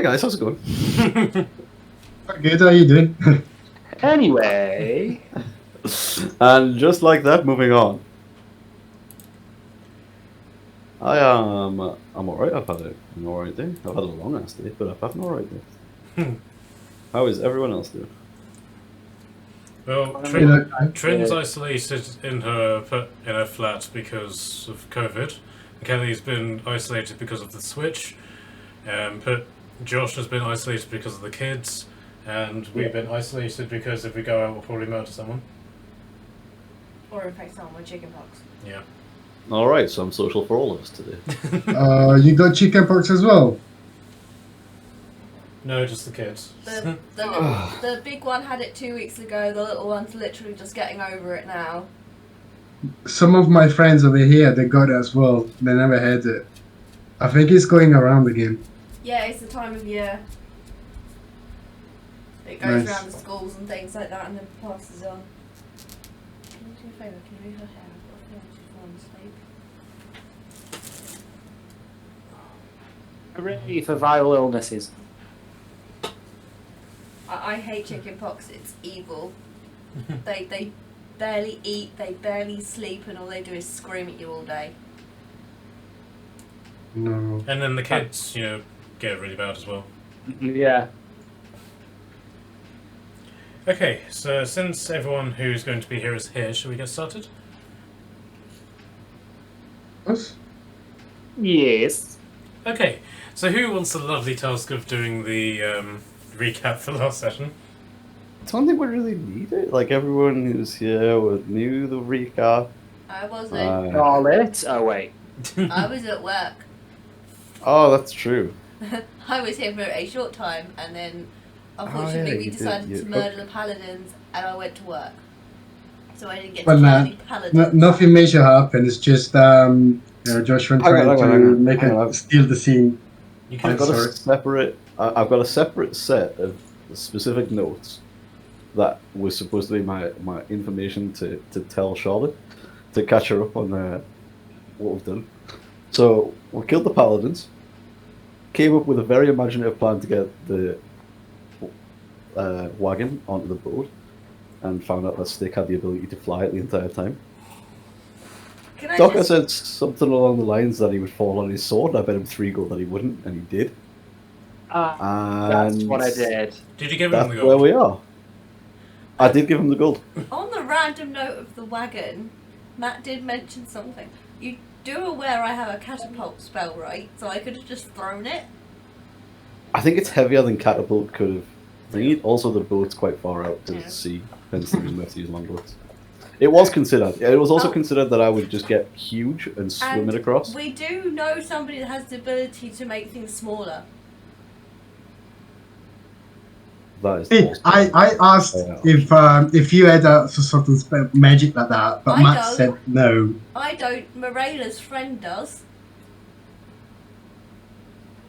guys, how's it going? Good, how you doing? Anyway, And just like that, moving on. I'm alright. I've had an alright day. I've had a long ass day, but I've had an alright day. How is everyone else doing? Well, Trin's isolated in her flat because of COVID. Kelly's been isolated because of the Switch. Josh has been isolated because of the kids. And we've been isolated because if we go out, we'll probably murder someone. Or infect someone with chickenpox. Yeah. Alright, so I'm social for all of us today. You got chickenpox as well? No, just the kids. The big one had it 2 weeks ago, the little one's literally just getting over it now. Some of my friends over here, they got it as well. They never had it. I think it's going around again. Yeah, it's the time of year. It goes Nice. around the schools and things like that and then passes on. Can you do a favour? Can you move her hair? I've got a feeling she's falling asleep. hooray for viral illnesses. I hate chickenpox, it's evil. They barely eat, they barely sleep, and all they do is scream at you all day. No. And then the kids, get really bad as well. Yeah. Okay, so since everyone who's going to be here is here, shall we get started? What? Yes. Okay, so who wants the lovely task of doing the recap for last session? I don't think we really need it. Like, everyone who's here knew the recap. I wasn't. Call it. Oh, wait. I was at work. Oh, that's true. I was here for a short time, and then unfortunately yeah, we you did, decided you- to murder the paladins, and I went to work. So I didn't get Well, to kill any paladins. Nothing major happened. It's just Joshua trying to steal the scene. You I've can got a separate. I've got a separate set of specific notes that was supposed to be my information to tell Charlotte to catch her up on what we've done. So we killed the paladins. Came up with a very imaginative plan to get the wagon onto the boat, and found out that Stick had the ability to fly it the entire time. Can I Dokkur just... said something along the lines that he would fall on his sword. I bet him 3 gold that he wouldn't, and he did. That's what I did. Did you give him That's the where gold? we are. I did give him the gold. On the random note of the wagon, Matt did mention something. You do aware I have a catapult spell, right? So I could have just thrown it. I think it's heavier than catapult could have. Also, the boat's quite far out to sea, hence the reason we have to use longboats. It was considered. It was also considered that I would just get huge and swim it across. We do know somebody that has the ability to make things smaller. That is Hey, awesome. I asked if you had a sort of magic like that, but I Matt don't. said no. I don't. Morela's friend does.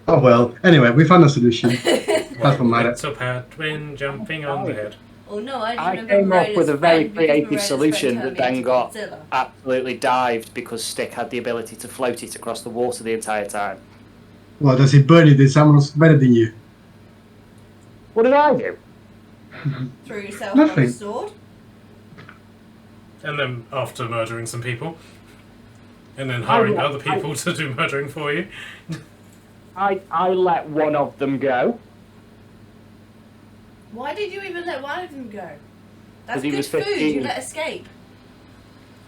Oh well. Anyway, we found a solution. That's what mattered. It's up had twin jumping on the head. Oh no, I I didn't came know up with a very creative Morela's solution friend that turned me then into got Godzilla. absolutely dived because Stick had the ability to float it across the water the entire time. Well, does it burn it? Did someone else better than you? What did I do? Threw yourself on Nothing. a sword. And then after murdering some people. And then hiring other people to do murdering for you. I let one of them go. Why did you even let one of them go? That's 'Cause he good was food. 15. You let escape.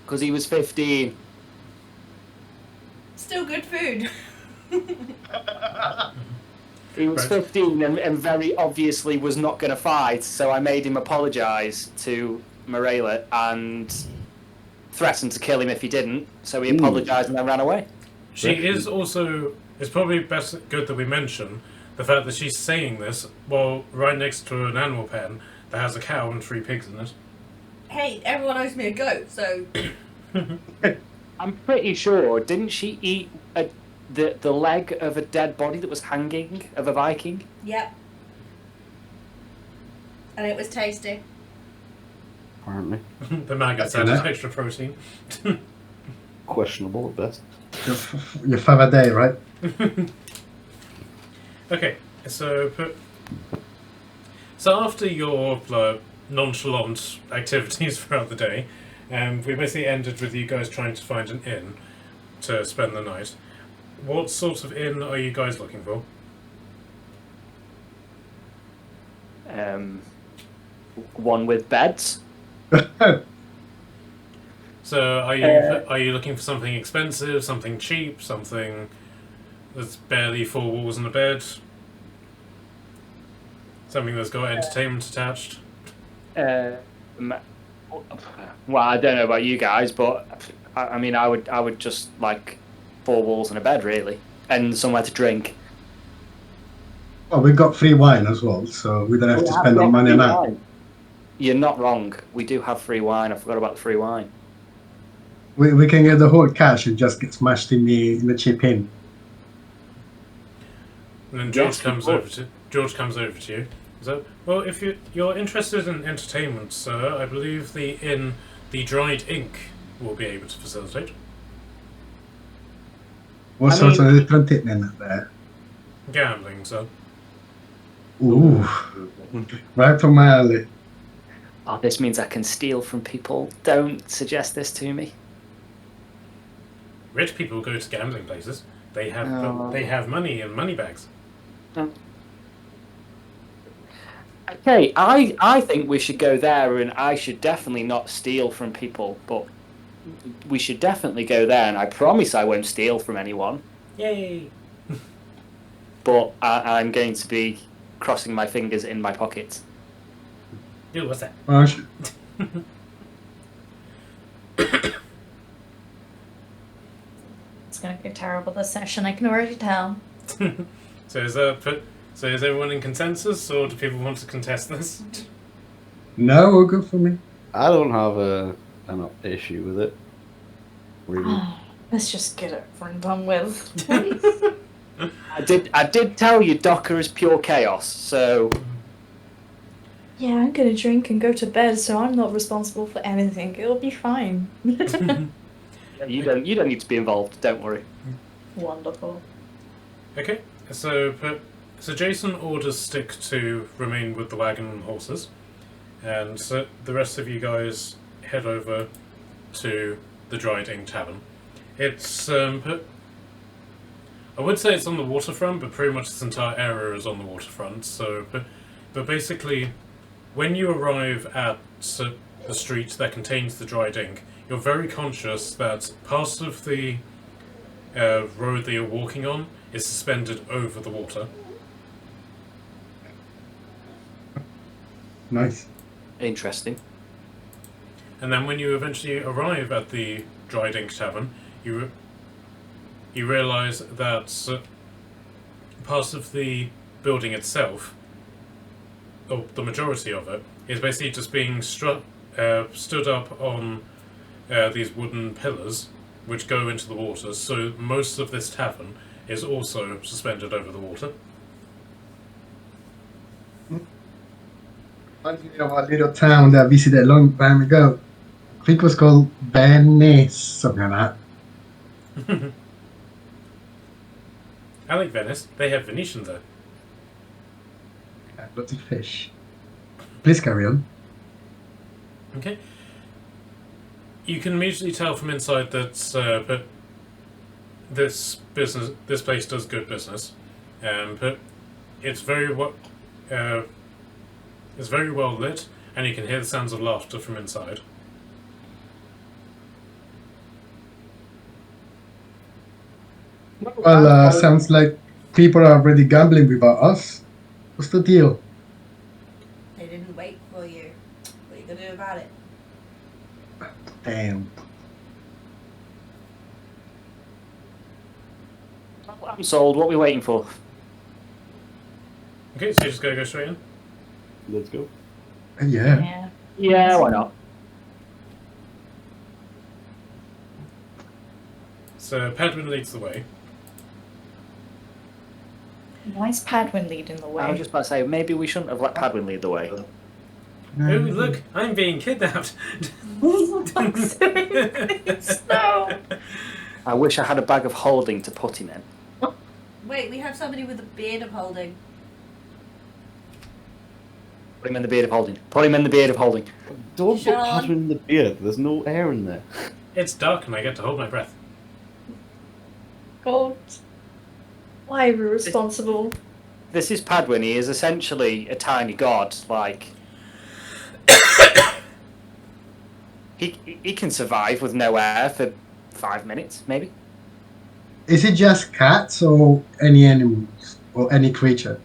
Because he was 15. Still good food. He was Right. 15 and very obviously was not going to fight, so I made him apologise to Morela and threatened to kill him if he didn't, so he apologised and then ran away. She is also... It's probably good that we mention the fact that she's saying this while right next to an animal pen that has a cow and 3 pigs in it. Hey, everyone owes me a goat, so I'm pretty sure, didn't she eat the leg of a dead body that was hanging, of a Viking? yep. And it was tasty. Apparently. The maggots Okay, added now. extra protein. Questionable at best. Your father day, right? Okay, So after your nonchalant activities throughout the day, we basically ended with you guys trying to find an inn to spend the night. What sort of inn are you guys looking for? One with beds. So are you looking for something expensive, something cheap, something that's barely 4 walls and a bed? Something that's got entertainment attached? Well, I don't know about you guys, but I mean, I would just like 4 walls and a bed, really, and somewhere to drink. Well, we got free wine as well, so we don't have to spend our money on that. You're not wrong. We do have free wine. I forgot about the free wine. We can get the whole cash and just get smashed in the chip in. And then George comes over to you. So, well, if you're interested in entertainment, sir, I believe the inn, the Dried Ink, will be able to facilitate. What sorts of entertainment there? Gambling, sir. Ooh, right from my alley. Oh, this means I can steal from people. Don't suggest this to me. Rich people go to gambling places. They have money in money bags. Okay, I think we should go there, and I should definitely not steal from people, but we should definitely go there, and I promise I won't steal from anyone. Yay! But I'm going to be crossing my fingers in my pockets. Dude, what's that? Oh, It's gonna go terrible this session, I can already tell. So is everyone in consensus, or do people want to contest this? no, all good for me. I don't have an issue with it. Really. Let's just get it over and done with. I did tell you Dokkur is pure chaos, so Yeah, I'm gonna drink and go to bed, so I'm not responsible for anything. It'll be fine. you don't need to be involved. Don't worry. Wonderful. Okay, so Jason orders Stick to remain with the wagon and horses, and so the rest of you guys head over to the Dried Ink Tavern. It's I would say it's on the waterfront, but pretty much this entire area is on the waterfront. So, but basically, when you arrive at the street that contains the dried ink, you're very conscious that part of the road that you're walking on is suspended over the water. Nice. Interesting. And then when you eventually arrive at the Dried Ink Tavern, you realise that part of the building itself, or the majority of it, is basically just being stood up on these wooden pillars which go into the water, so most of this tavern is also suspended over the water. Reminds me of a little town that I visited a long time ago. I think it was called Venice, something like that. I like Venice. They have Venetian there. Lots of fish. Please carry on. Okay. You can immediately tell from inside that but this place does good business, but it's very well lit, and you can hear the sounds of laughter from inside. Well, sounds like people are already gambling without us. What's the deal? They didn't wait for you. What are you gonna do about it? Damn. I'm sold. What are we waiting for? Okay, so you're just gonna go straight in? Let's go. Yeah. Yeah. Yeah, why not? So Padwin leads the way. Why is Padwin leading the way? I was just about to say, maybe we shouldn't have let Padwin lead the way. Oh, look, I'm being kidnapped. No. I wish I had a bag of holding to put him in. Wait, we have somebody with a beard of holding. Put him in the beard of holding. Put him in the beard of holding. Don't put Sean. Padman in the beard. There's no air in there. It's dark and I get to hold my breath. God. Why are we responsible? This is Padwin. He is essentially a tiny god. Like he can survive with no air for 5 minutes, maybe. Is it just cats or any animals or any creature?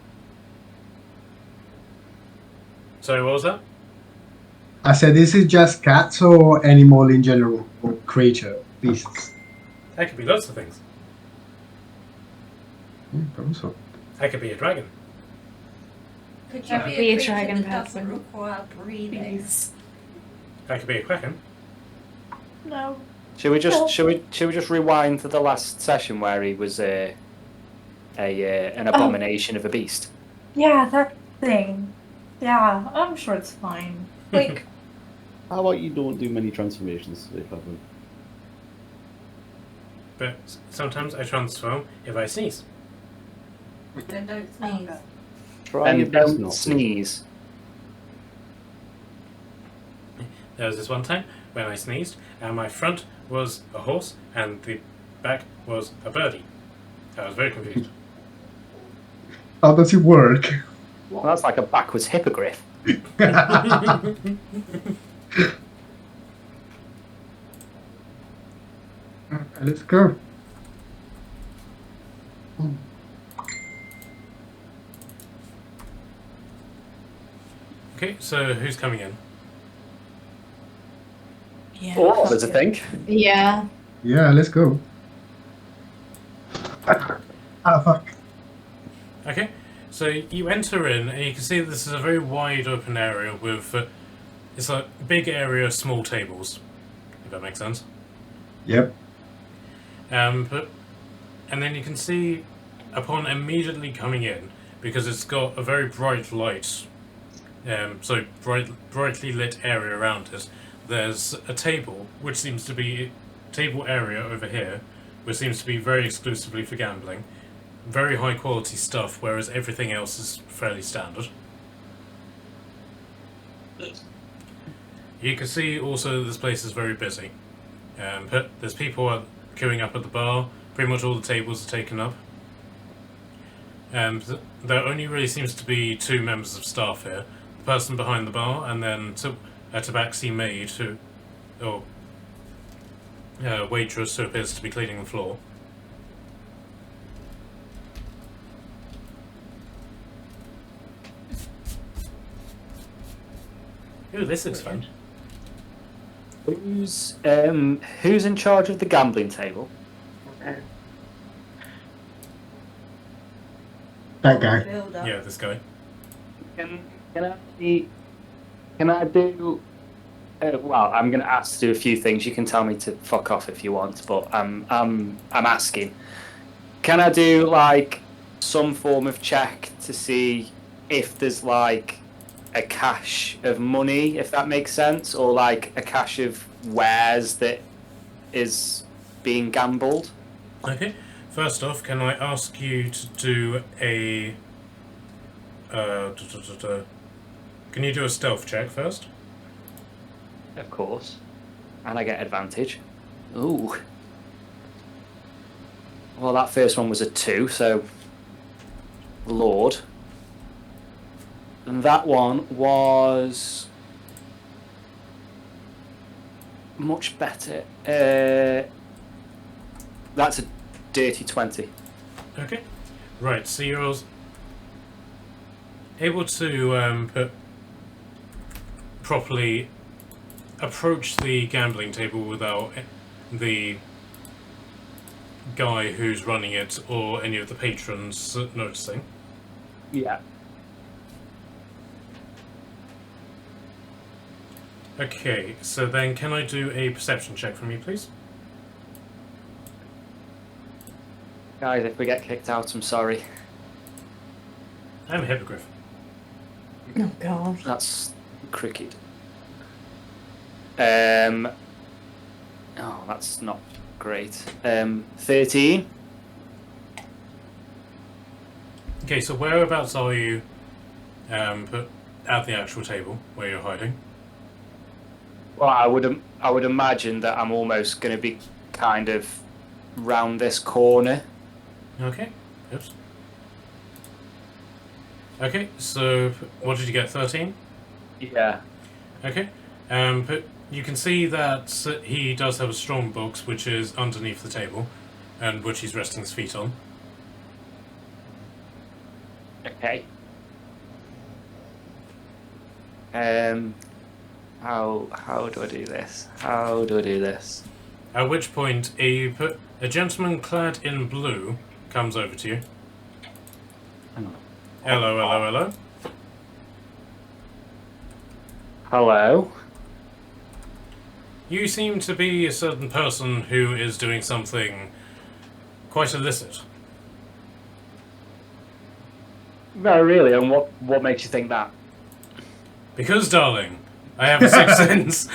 Sorry, what was that? I said, is it just cats or animal in general or creature, beasts? That could be lots of things. Probably so. I could be a dragon. Could you That be would be a a creature dragon that doesn't person. require breathing? Please. I could be a kraken. No. Should we just No. should we just rewind to the last session where he was an abomination of a beast? Yeah, that thing. Yeah, I'm sure it's fine. Like, How about you don't do many transformations today, Padman? But sometimes I transform if I sneeze. Then don't sneeze. Try your And best don't not to. sneeze. There was this one time when I sneezed, and my front was a horse, and the back was a birdie. I was very confused. How does it work? Well, that's like a backwards hippogriff. Let's go. Okay, so who's coming in? yeah. Oh, there's a thing. Yeah. Yeah, let's go. Ah, fuck. Okay, so you enter in, and you can see this is a very wide open area with it's a big area of small tables, if that makes sense. Yep. And then you can see, upon immediately coming in, because it's got a very bright light, so brightly lit area around it, there's a table, which seems to be table area over here, which seems to be very exclusively for gambling. Very high quality stuff, whereas everything else is fairly standard. You can see also this place is very busy. There's people queuing up at the bar. Pretty much all the tables are taken up. There only really seems to be 2 members of staff here. The person behind the bar and then a tabaxi maid or waitress who appears to be cleaning the floor. Ooh, this looks fun. Who's in charge of the gambling table? That guy. Builder. Yeah, this guy. Can I do? Well, I'm going to ask to do a few things. You can tell me to fuck off if you want, but I'm asking. Can I do like some form of check to see if there's like a cache of money, if that makes sense, or like a cache of wares that is being gambled? Okay. First off, can I ask you to do a can you do a stealth check first? Of course. And I get advantage. Ooh. Well, that first one was a 2, so Lord. And that one was much better. That's a dirty 20. Okay. Right, so you're able to properly approach the gambling table without the guy who's running it or any of the patrons noticing. Yeah. Okay, so then can I do a perception check from you, please? Guys, if we get kicked out, I'm sorry. I'm a hippogriff. Oh god. That's cricket. Oh, that's not great. 13. Okay, so whereabouts are you at the actual table where you're hiding. Well, I would imagine that I'm almost going to be kind of round this corner. Okay. Oops. Okay, so what did you get? 13? Yeah. Okay. But you can see that he does have a strong box which is underneath the table, and which he's resting his feet on. Okay. How do I do this? How do I do this? At which point a gentleman clad in blue comes over to you. Hang on. Hello, hello, hello. Hello. You seem to be a certain person who is doing something quite illicit. No, really. And what makes you think that? Because, darling, I have a sixth sense.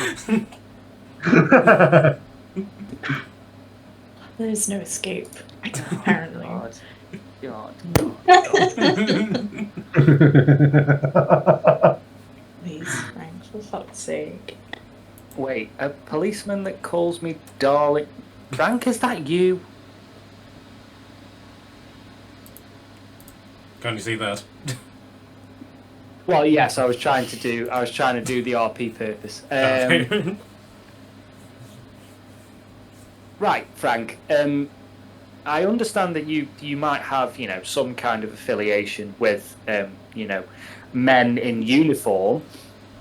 There's no escape, apparently. God. Please, Frank, for fuck's sake. Wait, a policeman that calls me darling. Frank, is that you? Can't you see that? Well, yes. I was trying to do the RP purpose. Right, Frank. I understand that you might have some kind of affiliation with men in uniform.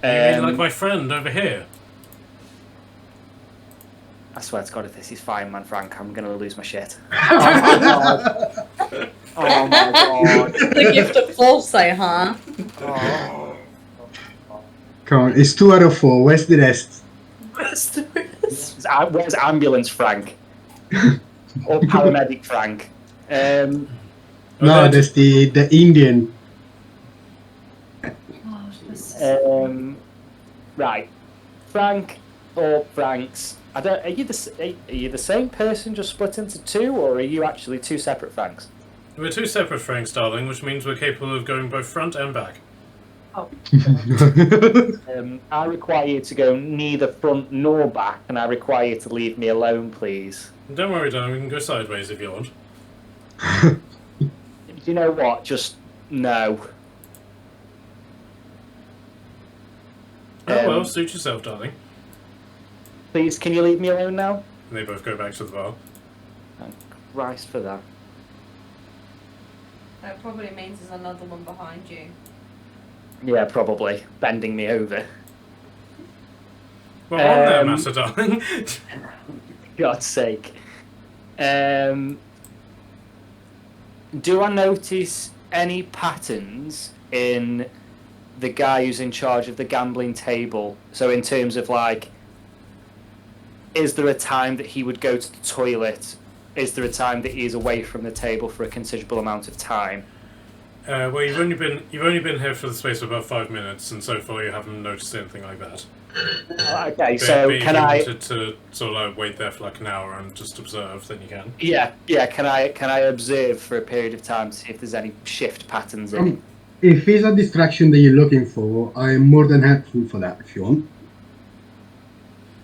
You mean like my friend over here? I swear to God, if this is Fireman Frank, I'm gonna lose my shit. Oh my God! Oh my God! The gift of foresight, huh? Oh. Come on, it's 2 out of 4. Where's the rest? Where's ambulance Frank? Or paramedic Frank? No, that's the Indian. Right, Frank or Franks? I don't. Are you the same person just split into two, or are you actually two separate Franks? We're two separate Franks, darling, which means we're capable of going both front and back. Oh. I require you to go neither front nor back, and I require you to leave me alone, please. Don't worry, darling, we can go sideways if you want. You know what? Just no. Oh well, suit yourself, darling. Please, can you leave me alone now? And they both go back to the bar. Thank Christ for that. That probably means there's another one behind you. Yeah, probably. Bending me over. Well, on there, master darling. God's sake. Do I notice any patterns in the guy who's in charge of the gambling table? So in terms of like, is there a time that he would go to the toilet? Is there a time that he is away from the table for a considerable amount of time? Well, you've only been here for the space of about 5 minutes, and so far you haven't noticed anything like that. Okay, But so if can you I? wanted to sort of like wait there for like an hour and just observe, then you can. Yeah. Can I observe for a period of time to see if there's any shift patterns in it? If it's a distraction that you're looking for, I'm more than helpful for that if you want.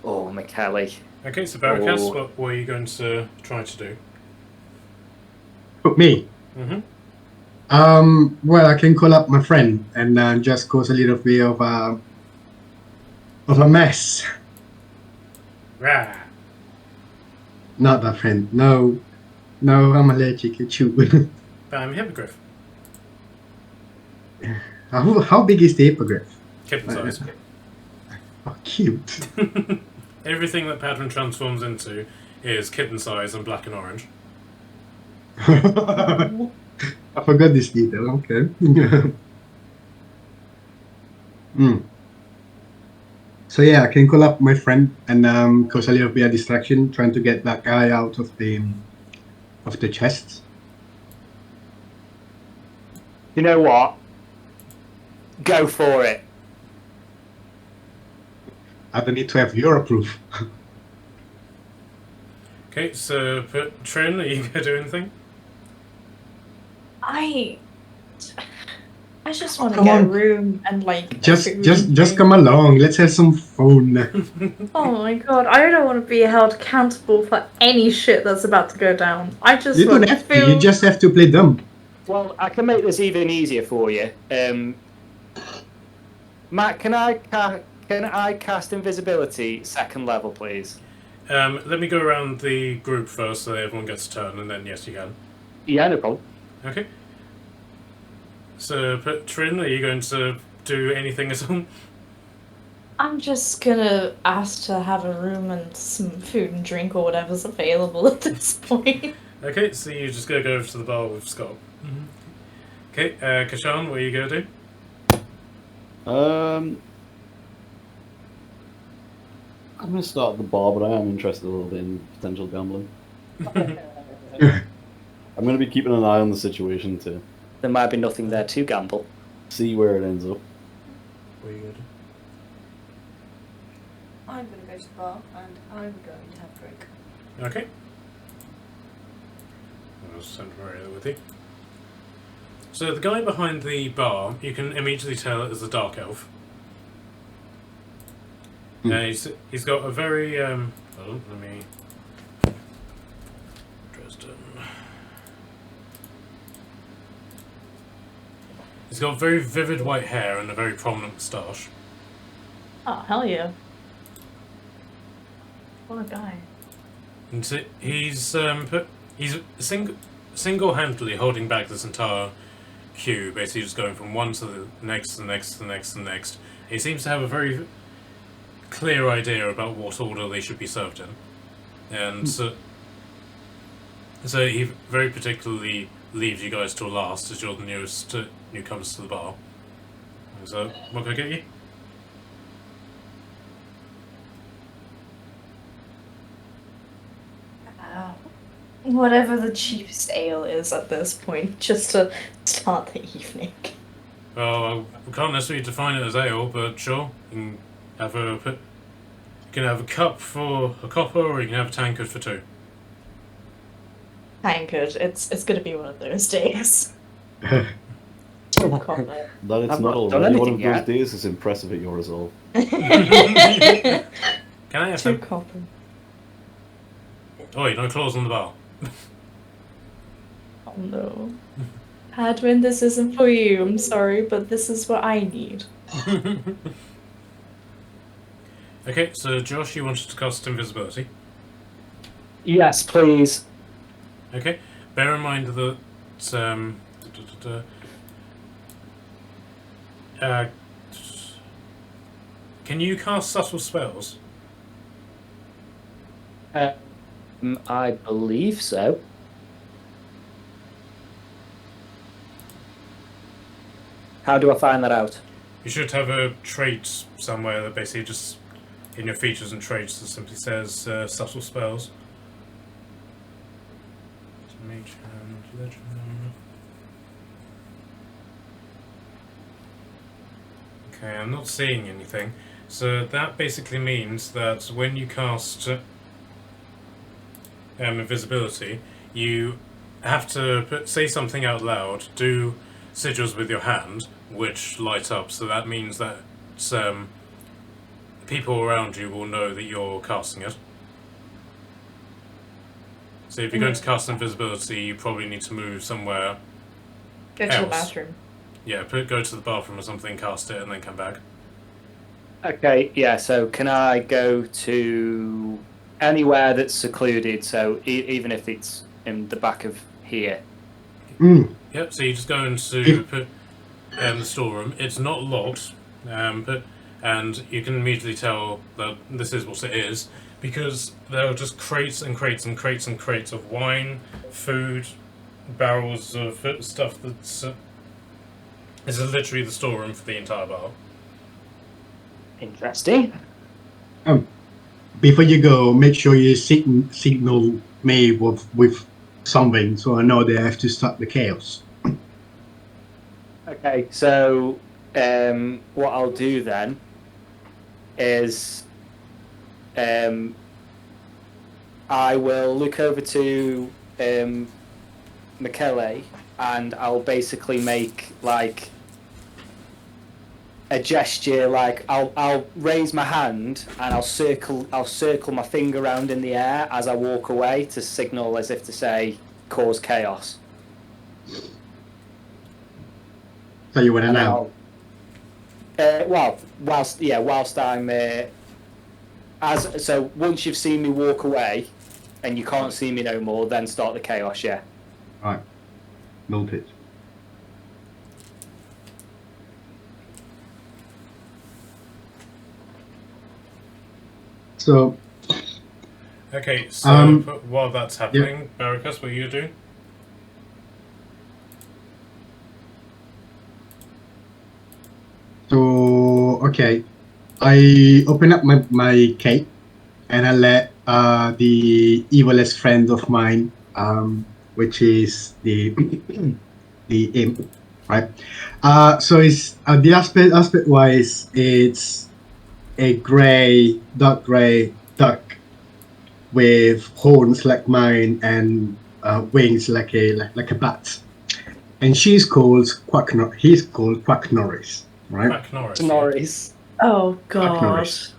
Oh, McKelly. Okay, so Barricas, what were you going to try to do? But me? Mm-hmm. Well, I can call up my friend and just cause a little bit of a mess. Rah. Not that friend. No, I'm allergic to chew. Bam, hippogriff. How big is the hippogriff? Kitten size. Oh, cute. Everything that Padron transforms into is kitten size and black and orange. I forgot this detail. Okay. So yeah, I can call up my friend and cause a little bit of distraction, trying to get that guy out of the chest. You know what? Go for it. I don't need to have your approval. Okay, so Trin, are you going to do anything? I just want to Come get a on. room and like. Just food. come along. Let's have some fun. Oh my god, I don't want to be held accountable for any shit that's about to go down. I just You want don't have to. food. You just have to play dumb. Well, I can make this even easier for you. Matt, can I cast invisibility second level, please? Let me go around the group first so everyone gets a turn, and then yes, you can. Yeah, no problem. Okay. So, Trin, are you going to do anything at all? I'm just gonna ask to have a room and some food and drink or whatever's available at this point. Okay, so you're just going to go over to the bar with Scott. Mm-hmm. Okay, Kashan, what are you going to do? I'm going to start at the bar, but I am interested a little bit in potential gambling. I'm going to be keeping an eye on the situation to There might be nothing there to gamble. see where it ends up. What are you going to do? I'm going to go to the bar and I'm going to have a drink. Okay. I'll send Maria with you. So the guy behind the bar, you can immediately tell is a dark elf. He's got a very hold on, let me Dresden. He's got very vivid white hair and a very prominent moustache. Oh, hell yeah. What a guy. And so he's single-handedly holding back this entire queue, basically just going from one to the next, the next, the next, the next. He seems to have a very clear idea about what order they should be served in, and so he very particularly leaves you guys till last, as you're the newest newcomers to the bar. So, what can I get you? Whatever the cheapest ale is at this point, just to start the evening. Well, we can't necessarily define it as ale, but sure, you can have a cup for a copper, or you can have a tankard for 2. Tankard, it's gonna be one of those days. Two copper. That it's I've not not done already one anything of yet. those days is impressive at your resolve. Can I have 2 some? copper. Oh, no claws on the bar. Oh no. Hadwin, this isn't for you, I'm sorry, but this is what I need. Okay, so Josh, you wanted to cast invisibility. Yes, please. Okay, bear in mind that can you cast subtle spells? I believe so. How do I find that out? You should have a trait somewhere that basically just in your features and traits that simply says subtle spells. Mage hand, legend. Okay, I'm not seeing anything. So that basically means that when you cast invisibility, you have to say something out loud, do sigils with your hand, which light up. So that means that people around you will know that you're casting it. So if you're going to cast invisibility, you probably need to move somewhere. Go to the else. bathroom. Yeah, go to the bathroom or something, cast it, and then come back. Okay, yeah, so can I go to anywhere that's secluded, so even if it's in the back of here? Yep, so you just go into the storeroom. It's not locked, and you can immediately tell that this is what it is, because there are just crates and crates and crates and crates of wine, food, barrels of stuff that's... this is literally the storeroom for the entire bar. Interesting. Before you go, make sure you signal me with something, so I know they have to stop the chaos. Okay, so what I'll do then is I will look over to Michele and I'll basically make like a gesture like I'll raise my hand and I'll circle my finger around in the air as I walk away to signal as if to say cause chaos. So you went And then out. whilst I'm so once you've seen me walk away and you can't see me no more, then start the chaos. Yeah. Right. Noted. So, Okay, so while that's happening, Barracus, what are you doing? okay. I open up my cape and I let the evilest friend of mine, which is the the imp, right? So it's the aspect wise, it's a dark gray duck with horns like mine and wings like a bat. And he's called Quack Norris, right? Quack Norris. Norris. Oh Quack god. Norris.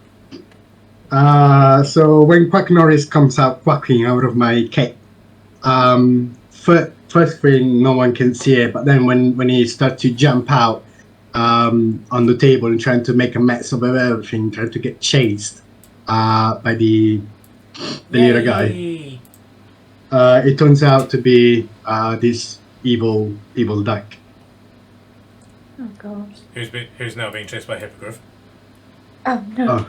So when Quack Norris comes out quacking out of my cape, first thing no one can see it, but then when he starts to jump out on the table and trying to make a mess of everything, trying to get chased by the little guy, Yay! it turns out to be this evil duck. Oh god. Who's now being chased by a hippogriff. Oh no.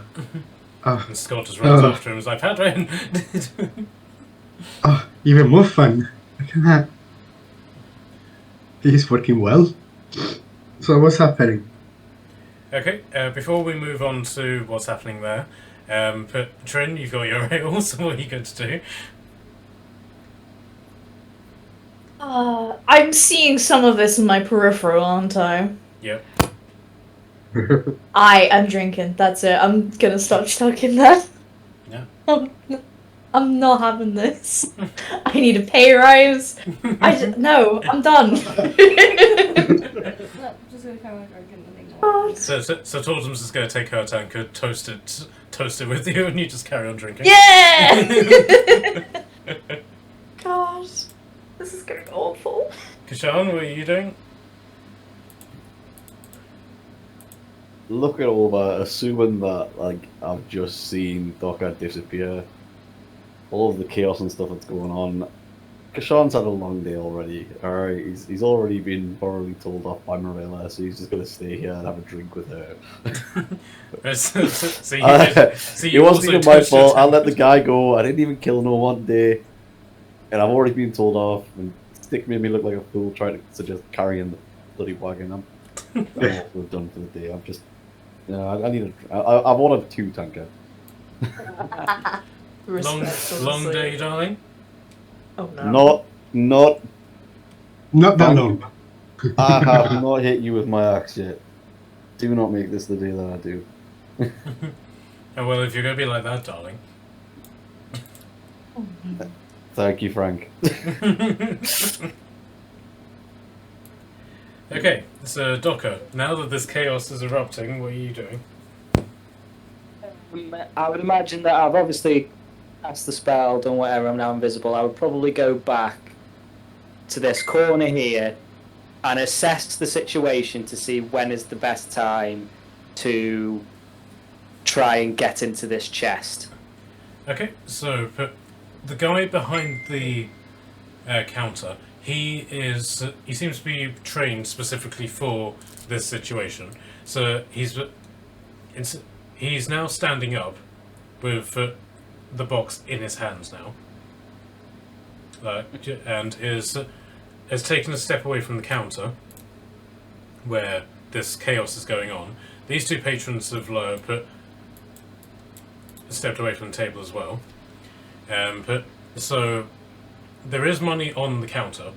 And Scott just runs after him and is like, Padrin! Even more fun. Look at that. He's working well. So what's happening? Okay, before we move on to what's happening there, Trin, you've got your ails, what are you going to do? I'm seeing some of this in my peripheral, aren't I? Yep. I am drinking. That's it. I'm gonna stop talking that. Yeah. I'm not having this. I need a pay rise. No, I'm done. No, just gonna carry on drinking and ignore it. So Tortem's just going to take her tank and toast it with you, and you just carry on drinking. Yeah! Gosh, this is going awful. Kashan, what are you doing? Looking over, assuming that like I've just seen Dokkur disappear, all of the chaos and stuff that's going on. Kashan's had a long day already. Alright, he's already been thoroughly told off by Marilla, so he's just gonna stay here and have a drink with her. It wasn't even my fault. I let the guy go. I didn't even kill no one day, and I've already been told off. And Stick made me look like a fool trying to suggest carrying the bloody wagon. I'm what we've done for the day. I'm just, I need I wanted 2 tanker. Long day, darling. Oh no. Not that long. I have not hit you with my axe yet. Do not make this the day that I do. Oh, well, if you're going to be like that, darling. Thank you, Frank. Okay, so Dokkur, now that this chaos is erupting, what are you doing? I would imagine that I've obviously cast the spell, done whatever, I'm now invisible. I would probably go back to this corner here and assess the situation to see when is the best time to try and get into this chest. Okay, so the guy behind the counter, he seems to be trained specifically for this situation. So he's now standing up with the box in his hands now, and has taken a step away from the counter where this chaos is going on. These 2 patrons have stepped away from the table as well. So there is money on the counter,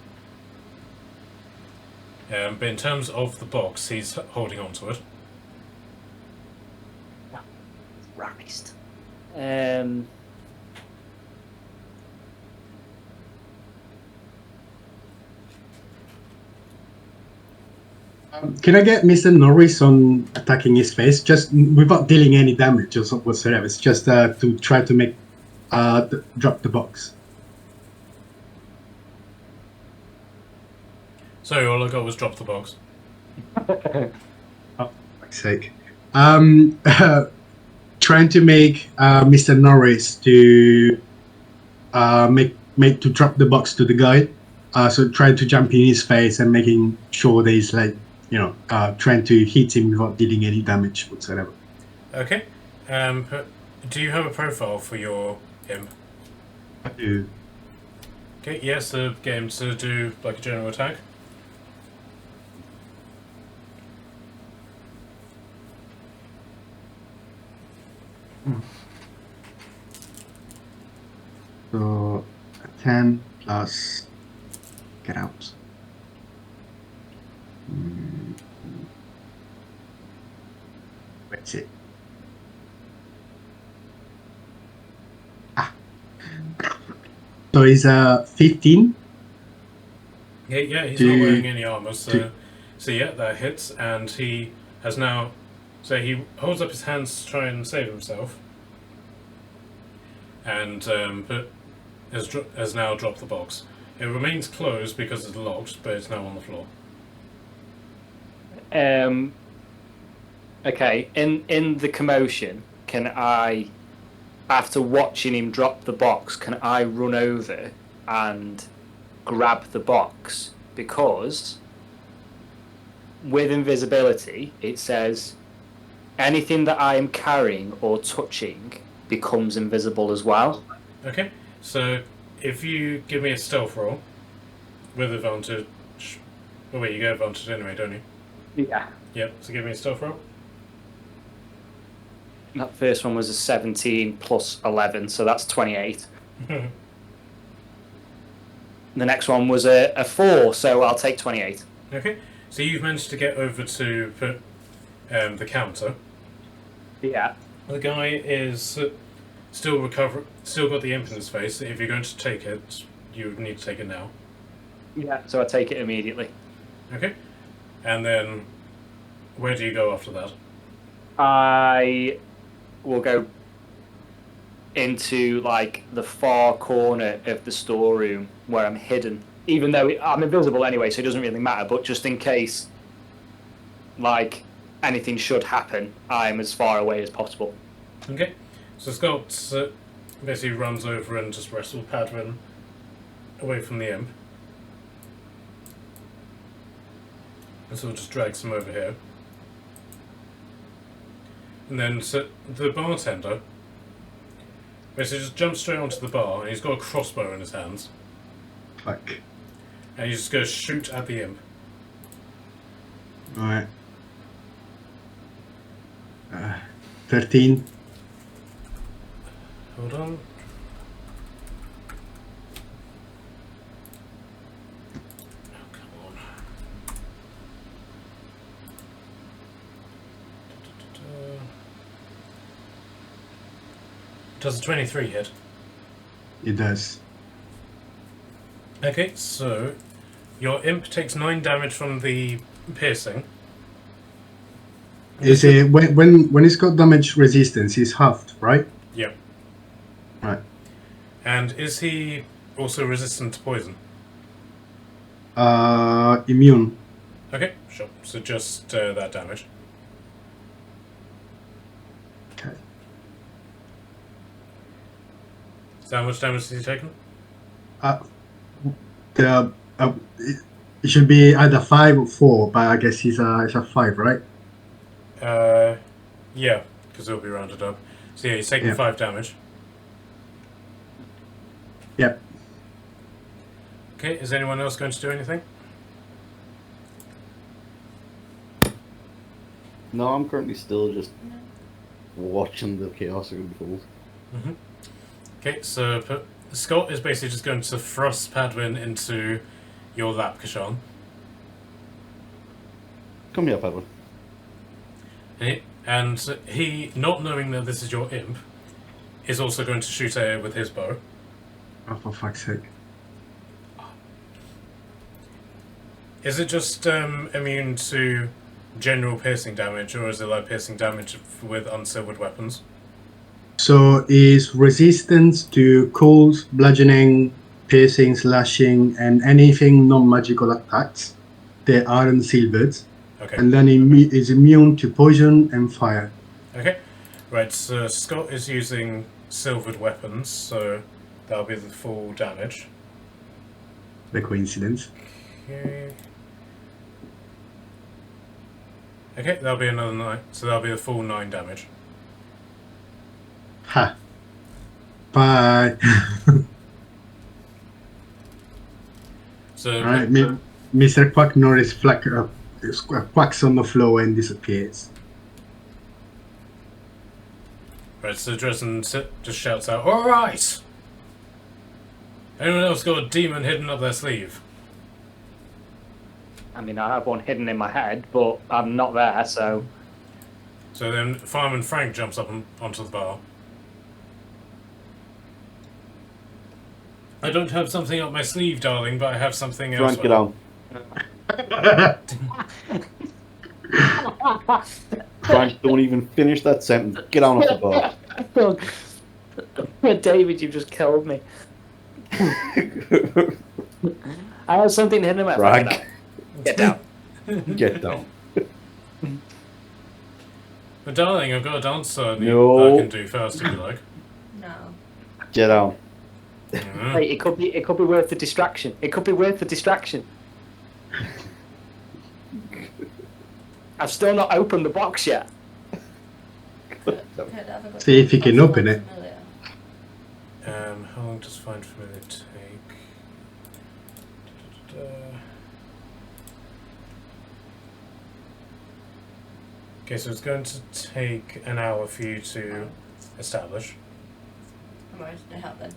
but in terms of the box, he's holding on to it. Christ. Can I get Mr. Norris on attacking his face, just without dealing any damage or whatsoever? It's just to try to make drop the box. Sorry, all I got was drop the box. Oh, for fuck's sake. Trying to make Mr. Norris to make to drop the box to the guy. So trying to jump in his face and making sure that he's like, trying to hit him without dealing any damage whatsoever. Okay. Do you have a profile for your imp? I do. Okay, yes, the game to do like a general attack. So 10 plus get out. Where's it? So he's 15. Yeah, he's not wearing any armor, so yeah, that hits, and he has now. So he holds up his hands to try and save himself, and but has now dropped the box. It remains closed because it's locked, but it's now on the floor. Okay. In the commotion, can I, after watching him drop the box, can I run over and grab the box? Because with invisibility, it says anything that I am carrying or touching becomes invisible as well. Okay, so if you give me a stealth roll with advantage. Oh wait, you get advantage anyway, don't you? Yeah. Yep. So give me a stealth roll. That first one was a 17 plus 11, so that's 28. The next one was a 4, so I'll take 28. Okay, so you've managed to get over to put the counter. Yeah. The guy is still got the imp in his face. If you're going to take it, you need to take it now. Yeah. So I take it immediately. Okay, and then where do you go after that? I will go into like the far corner of the storeroom where I'm hidden, even though I'm invisible anyway, so it doesn't really matter, but just in case like anything should happen, I'm as far away as possible. Okay, so Scott basically runs over and just wrestles Padwin away from the imp, and so just drags him over here. And then so the bartender basically just jumps straight onto the bar, and he's got a crossbow in his hands. Fuck. And he's just going to shoot at the imp. Alright. 13. Hold on. Oh, come on. Does a 23 hit? It does. Okay, so your imp takes 9 damage from the piercing. Is it when it's got damage resistance, he's halved, right? Yep. Right. And is he also resistant to poison? Immune. Okay, sure. So just that damage. Okay. So how much damage has he taken? It should be either 5 or 4, but I guess it's a 5, right? Yeah, because it'll be rounded up. So yeah, he's taking 5 damage. Yep. Okay, is anyone else going to do anything? No, I'm currently still just watching the chaos unfold. Mm-hmm. Okay, so Scott is basically just going to thrust Padwin into your lap, Kashan. Come here, Padwin. And he, not knowing that this is your imp, is also going to shoot at it with his bow. Oh, for fuck's sake. Is it just immune to general piercing damage, or is it like piercing damage with unsilvered weapons? So is resistance to cold, bludgeoning, piercing, slashing, and anything non-magical attacks. They are unsilvered. Okay. And then is immune to poison and fire. Okay. Right, so Scott is using silvered weapons, so that'll be the full damage. The coincidence. Okay. Okay, that'll be another 9. So that'll be the full 9 damage. Ha. Bye. So Alright, Mr. Quack Norris quacks on the floor and disappears. right, so Dresden just shouts out, "Alright! Anyone else got a demon hidden up their sleeve?" I mean, I have one hidden in my head, but I'm not there, so... So then Fireman Frank jumps up onto the bar. I don't have something up my sleeve, darling, but I have something else. Frank, get down. Frank, don't even finish that sentence. Get on off the bar. David, you just killed me. I have something hidden in my Frank. head. Get down. Get down. But darling, I've got a dancer No. I can do first if you like. No. Get down. Mhm. Hey, it could be worth the distraction. It could be worth the distraction. I've still not opened the box yet. See if you can open it. How long does Find Familiar take? Okay, so it's going to take an hour for you to establish. I'm alright to help then.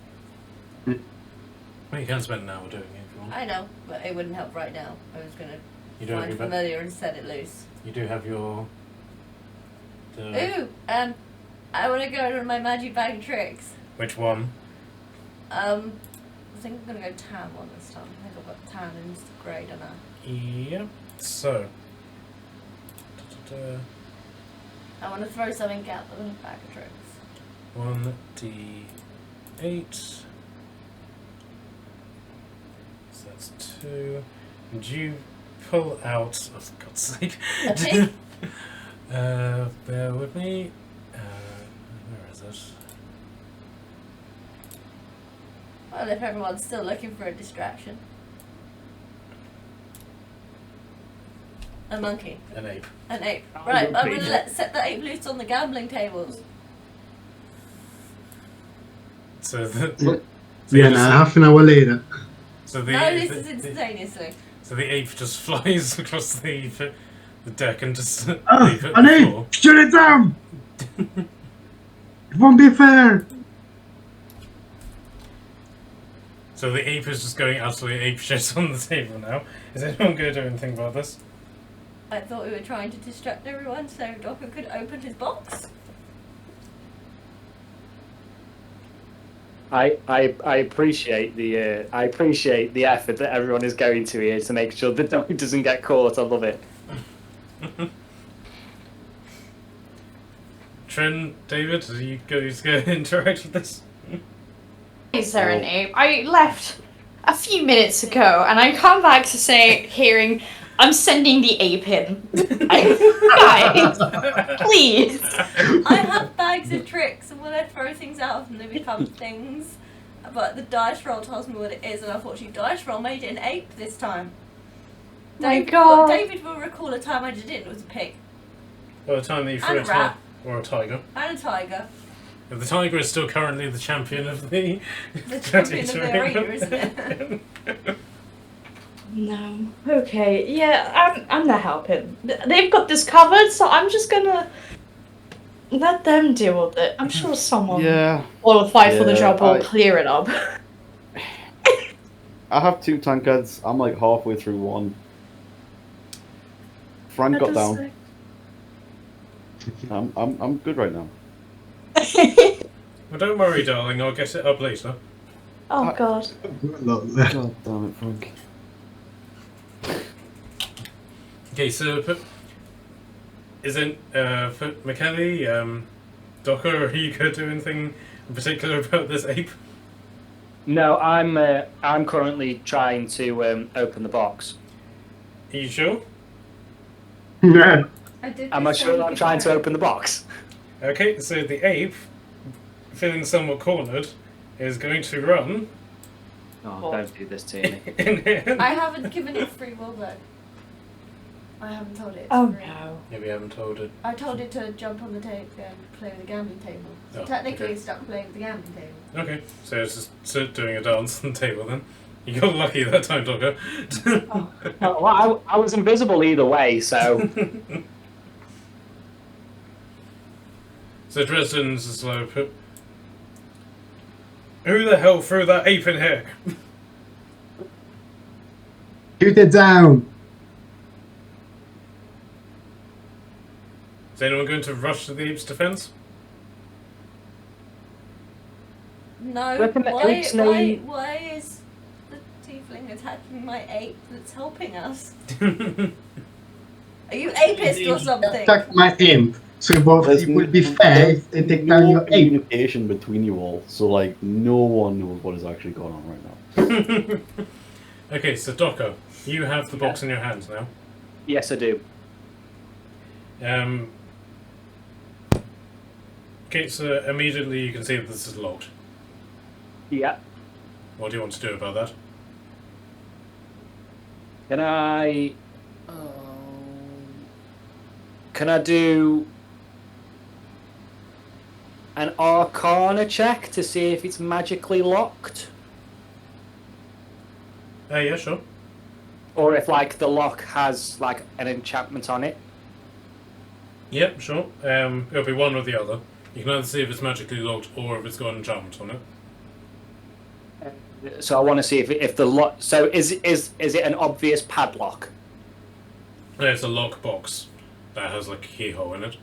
Well, you can spend an hour doing it if you want. I know, but it wouldn't help right now. I was gonna You do have find your familiar and set it loose. You do have your. Ooh, I want to go to my magic bag of tricks. Which one? I think I'm gonna go tan one this time. I think I've got tan and grey, don't I? Yep. So. I want to throw something out of the bag of tricks. 1d8. So that's 2. And you pull out. Oh, for God's sake. Okay. Bear with me. Where is it? Well, if everyone's still looking for a distraction. A monkey. An ape. An ape. Right, I'm gonna set the ape loose on the gambling tables. So the. Yeah, now half an hour later. So the. No, this is instantaneously. So the ape just flies across the deck and just leave it An on the ape! floor. Shoot it down! It won't be fair! So the ape is just going absolutely ape shit on the table now. Is anyone going to do anything about this? I thought we were trying to distract everyone so Dokkur could open his box. I appreciate the effort that everyone is going to here to make sure the dog doesn't get caught. I love it. Trin, David, are you going to interact with this? Is there an ape? I left a few minutes ago, and I come back to say, hearing, I'm sending the ape in. Guys, please. I have bags of tricks, and when I throw things out of them, they become things. But the dice roll tells me what it is, and unfortunately, dice roll made it an ape this time. My God. David will recall a time I did it. It was a pig By the time that you And threw a a rat. or a tiger. and a tiger. If the tiger is still currently the champion of the. The champion of the arena, isn't it? No. Okay, yeah, I'm not helping. They've got this covered, so I'm just gonna let them deal with it. I'm sure someone Yeah. qualified for the Yeah, job will clear it up. I have 2 tankards. I'm like halfway through one. Frank got down. I'm good right now. Well, don't worry, darling. I'll get it up later. Oh God. God damn it, Frank. Okay, so isn't McKelly, Docker, are you going to do anything in particular about this ape? No, I'm currently trying to open the box. Are you sure? Yeah. Am I sure I'm trying to open the box? Okay, so the ape, feeling somewhat cornered, is going to run Oh, don't do this to me. in here. I haven't given it free will though. I haven't told it. Oh free. no. Maybe I haven't told it. I told it to jump on the table and play with the gambling table. So Oh, technically okay. it's stuck playing with the gambling table. Okay, so it's just doing a dance on the table then. You got lucky that time, Docker. Oh, well, I was invisible either way, so So Dresden's is like, who the hell threw that ape in here? Shoot it down. Is anyone going to rush to the ape's defense? No. Reckon the apes know- Why is the tiefling attacking my ape that's helping us? Are you apist or something? Attack my imp. So both There's it would be n- fair there's if they take no down your ape. communication between you all, so like no one knows what is actually going on right now. Okay, so Docker, you have the box in your hands now. yes, I do. Okay, so immediately you can see that this is locked. Yeah. What do you want to do about that? Can I? Can I do an Arcana check to see if it's magically locked, Yeah, sure. or if like the lock has like an enchantment on it? Yep, sure. It'll be one or the other. You can either see if it's magically locked or if it's got an enchantment on it. So I want to see if the lock. So is it an obvious padlock? It's a lock box that has like a keyhole in it.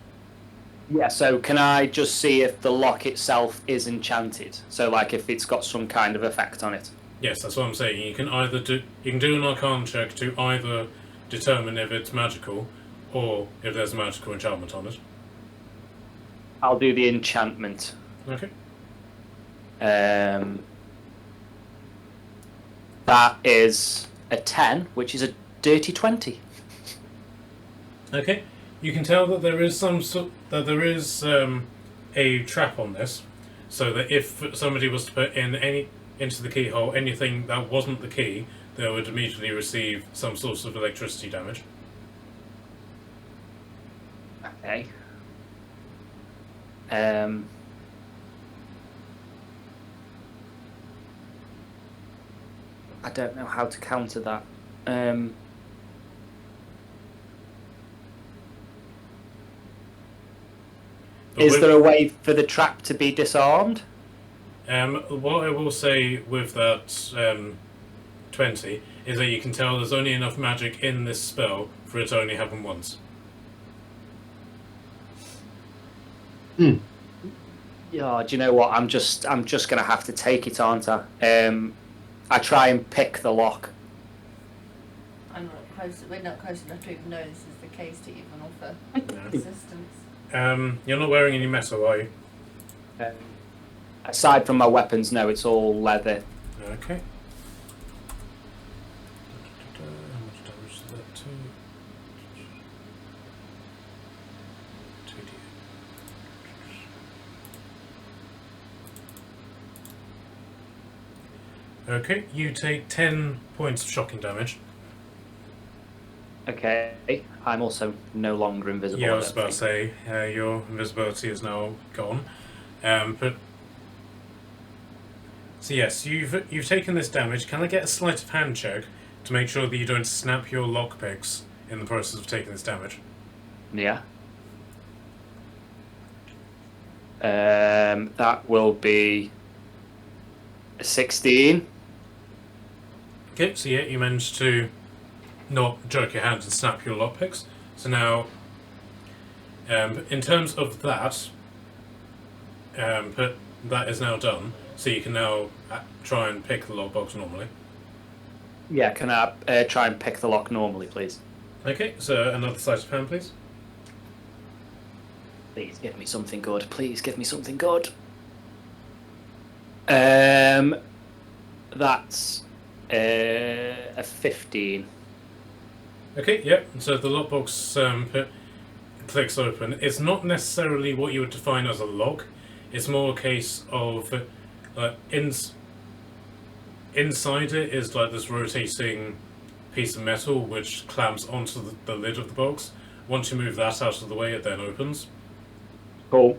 Yeah. So can I just see if the lock itself is enchanted? So like if it's got some kind of effect on it. Yes, that's what I'm saying. You can do an Arcana check to either determine if it's magical or if there's a magical enchantment on it. I'll do the enchantment. Okay. That is a 10, which is a dirty 20. Okay. You can tell that there is a trap on this, so that if somebody was to put into the keyhole anything that wasn't the key, they would immediately receive some sort of electricity damage. Okay. I don't know how to counter that. But Is with- there a way for the trap to be disarmed? What I will say with that 20 is that you can tell there's only enough magic in this spell for it to only happen once. Yeah, do you know what? I'm just gonna have to take it, aren't I? I try and pick the lock. I'm not close. We're not close enough to even know this is the case to even offer Yeah. assistance. You're not wearing any metal, are you? Aside from my weapons, no, it's all leather. Okay. How much damage is that to? 2d8. Okay, you take 10 points of shocking damage. Okay, I'm also no longer invisible. Yeah, I I was don't about to think. say, your invisibility is now gone. But so yes, you've taken this damage. Can I get a sleight of hand check to make sure that you don't snap your lockpicks in the process of taking this damage? Yeah. That will be a 16. Okay, so yeah, you managed to not jerk your hands and snap your lockpicks. So now, in terms of that, but that is now done. So you can now try and pick the lockbox normally. Yeah, can I try and pick the lock normally, please? Okay, so another sleight of hand, please. Please give me something good. Please give me something good. That's a 15. Okay, yep. So the lockbox clicks open. It's not necessarily what you would define as a lock. It's more a case of inside it is like this rotating piece of metal which clamps onto the lid of the box. Once you move that out of the way, it then opens. Cool.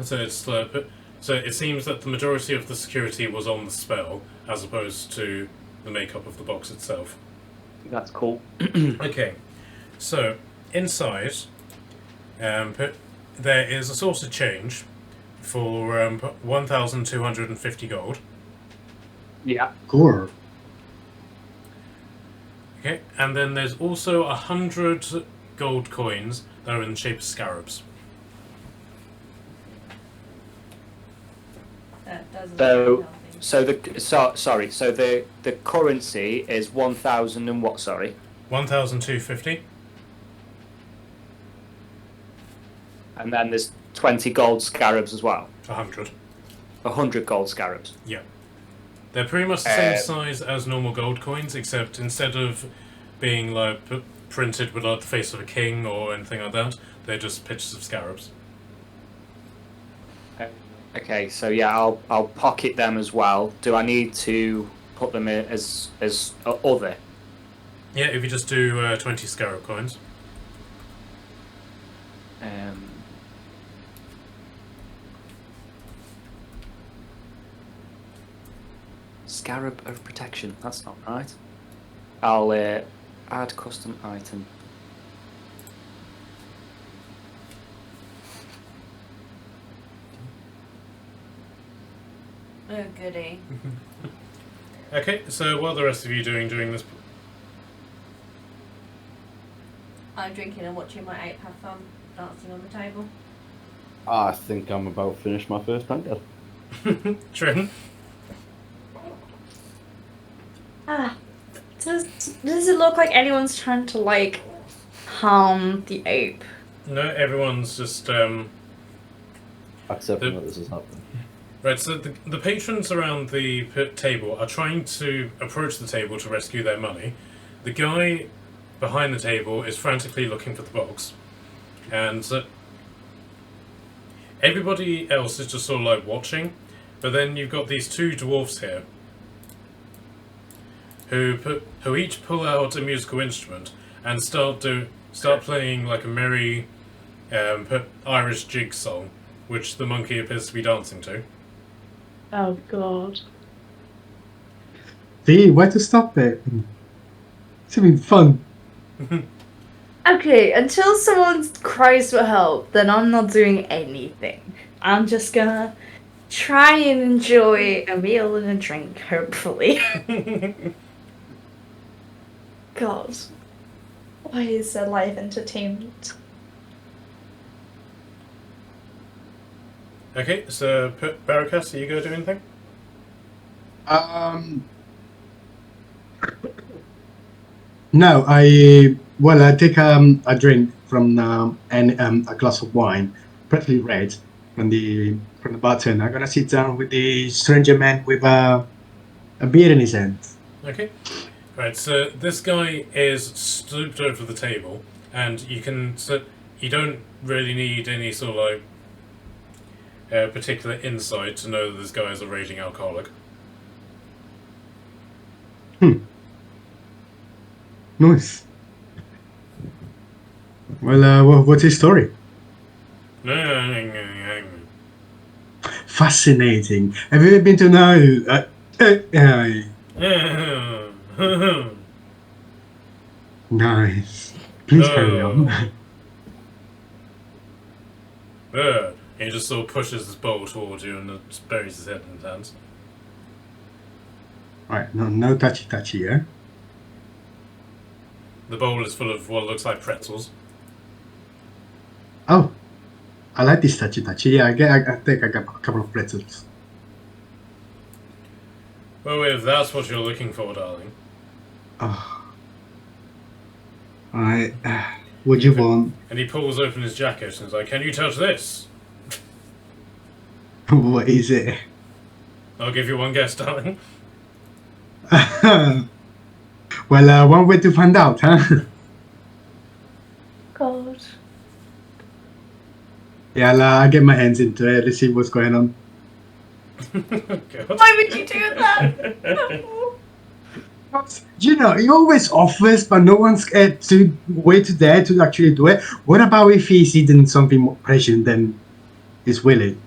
So it's so it seems that the majority of the security was on the spell as opposed to the makeup of the box itself. That's cool. Okay, so inside there is a source of change for 1,250 gold. Yeah. Cool. Okay, and then there's also 100 gold coins that are in the shape of scarabs. That doesn't So- help me. So the currency is 1,000 and what? Sorry. 1,250. And then there's 20 gold scarabs as well. 100. 100 gold scarabs. Yeah. They're pretty much the same size as normal gold coins, except instead of being like printed with like the face of a king or anything like that, they're just pictures of scarabs. Okay, so yeah, I'll pocket them as well. Do I need to put them in as other? Yeah, if you just do 20 scarab coins. Scarab of protection. That's not right. I'll add custom item. Oh, goody. Okay, so what are the rest of you doing during this? I'm drinking and watching my ape have fun dancing on the table. I think I'm about finished my first tankard. Trin? Does it look like anyone's trying to like harm the ape? No, everyone's just Accepting that this is happening. Right, so the patrons around the table are trying to approach the table to rescue their money. The guy behind the table is frantically looking for the box. And everybody else is just sort of like watching. But then you've got these two dwarfs here who each pull out a musical instrument and start playing like a merry Irish jig song, which the monkey appears to be dancing to. Oh god. See, why to stop it? It's having fun. Okay, until someone cries for help, then I'm not doing anything. I'm just gonna try and enjoy a meal and a drink, hopefully. God. Why is there live entertainment? Okay, so Barracas, are you going to do anything? No, I take a drink from and a glass of wine, preferably red, from the bartender. I'm gonna sit down with the stranger man with a beer in his hand. Okay. Right, so this guy is stooped over the table, and you don't really need any sort of like particular insight to know that this guy is a raging alcoholic. Nice. Well, what's his story? Fascinating. Have you ever been to know? Nice. Please carry on. He just sort of pushes his bowl towards you and just buries his head in his hands. Right, no touchy, yeah? The bowl is full of what looks like pretzels. Oh, I like this touchy. Yeah, I think I got a couple of pretzels. Well, if that's what you're looking for, darling. Oh. Alright. What do you want? And he pulls open his jacket and is like, "Can you touch this?" What is it? I'll give you one guess, darling. Well, one way to find out, huh? God. Yeah, I'll get my hands into it. Let's see what's going on. God. Why would you do that? You know, he always offers, but no one's to there to actually do it. What about if he's hidden something more prescient than is willing?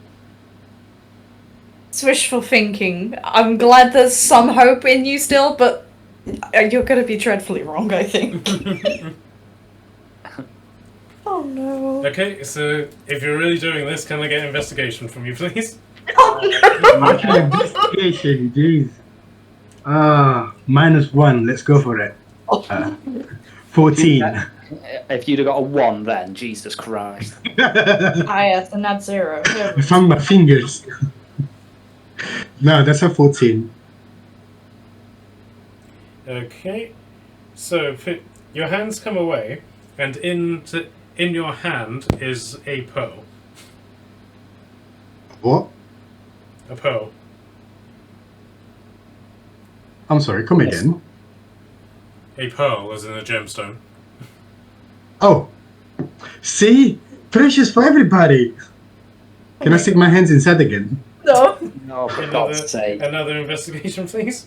It's wishful thinking. I'm glad there's some hope in you still, but you're gonna be dreadfully wrong, I think. Oh no. Okay, so if you're really doing this, can I get investigation from you, please? Oh Actually, investigation, jeez. -1. Let's go for it. 14. If you'd have got a 1 then, Jesus Christ. yes, and that's 0. I found my fingers. No, that's a 14. Okay, so your hands come away, and in your hand is a pearl. What? A pearl. I'm sorry, come again. A pearl, as in a gemstone. Oh. See? Precious for everybody. Can I stick my hands inside again? No. No, for God's sake. Another investigation, please.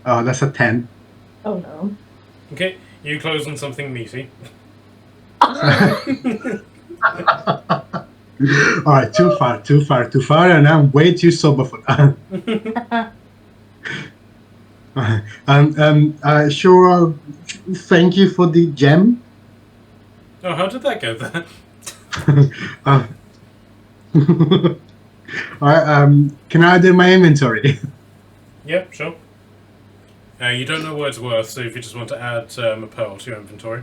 Oh, that's a 10. Oh no. Okay, you close on something meaty. Alright, too far, and I'm way too sober for that. Sure, thank you for the gem. Oh, how did that get there? Alright, can I do my inventory? Yep, sure. You don't know what it's worth, so if you just want to add a pearl to your inventory.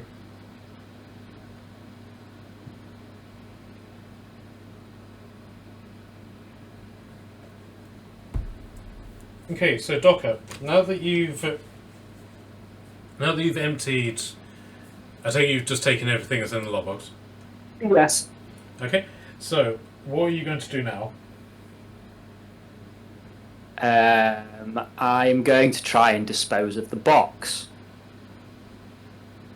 Okay, so Dokkur, now that you've emptied, I think you've just taken everything that's in the lockbox. Yes. Okay, so what are you going to do now? I'm going to try and dispose of the box.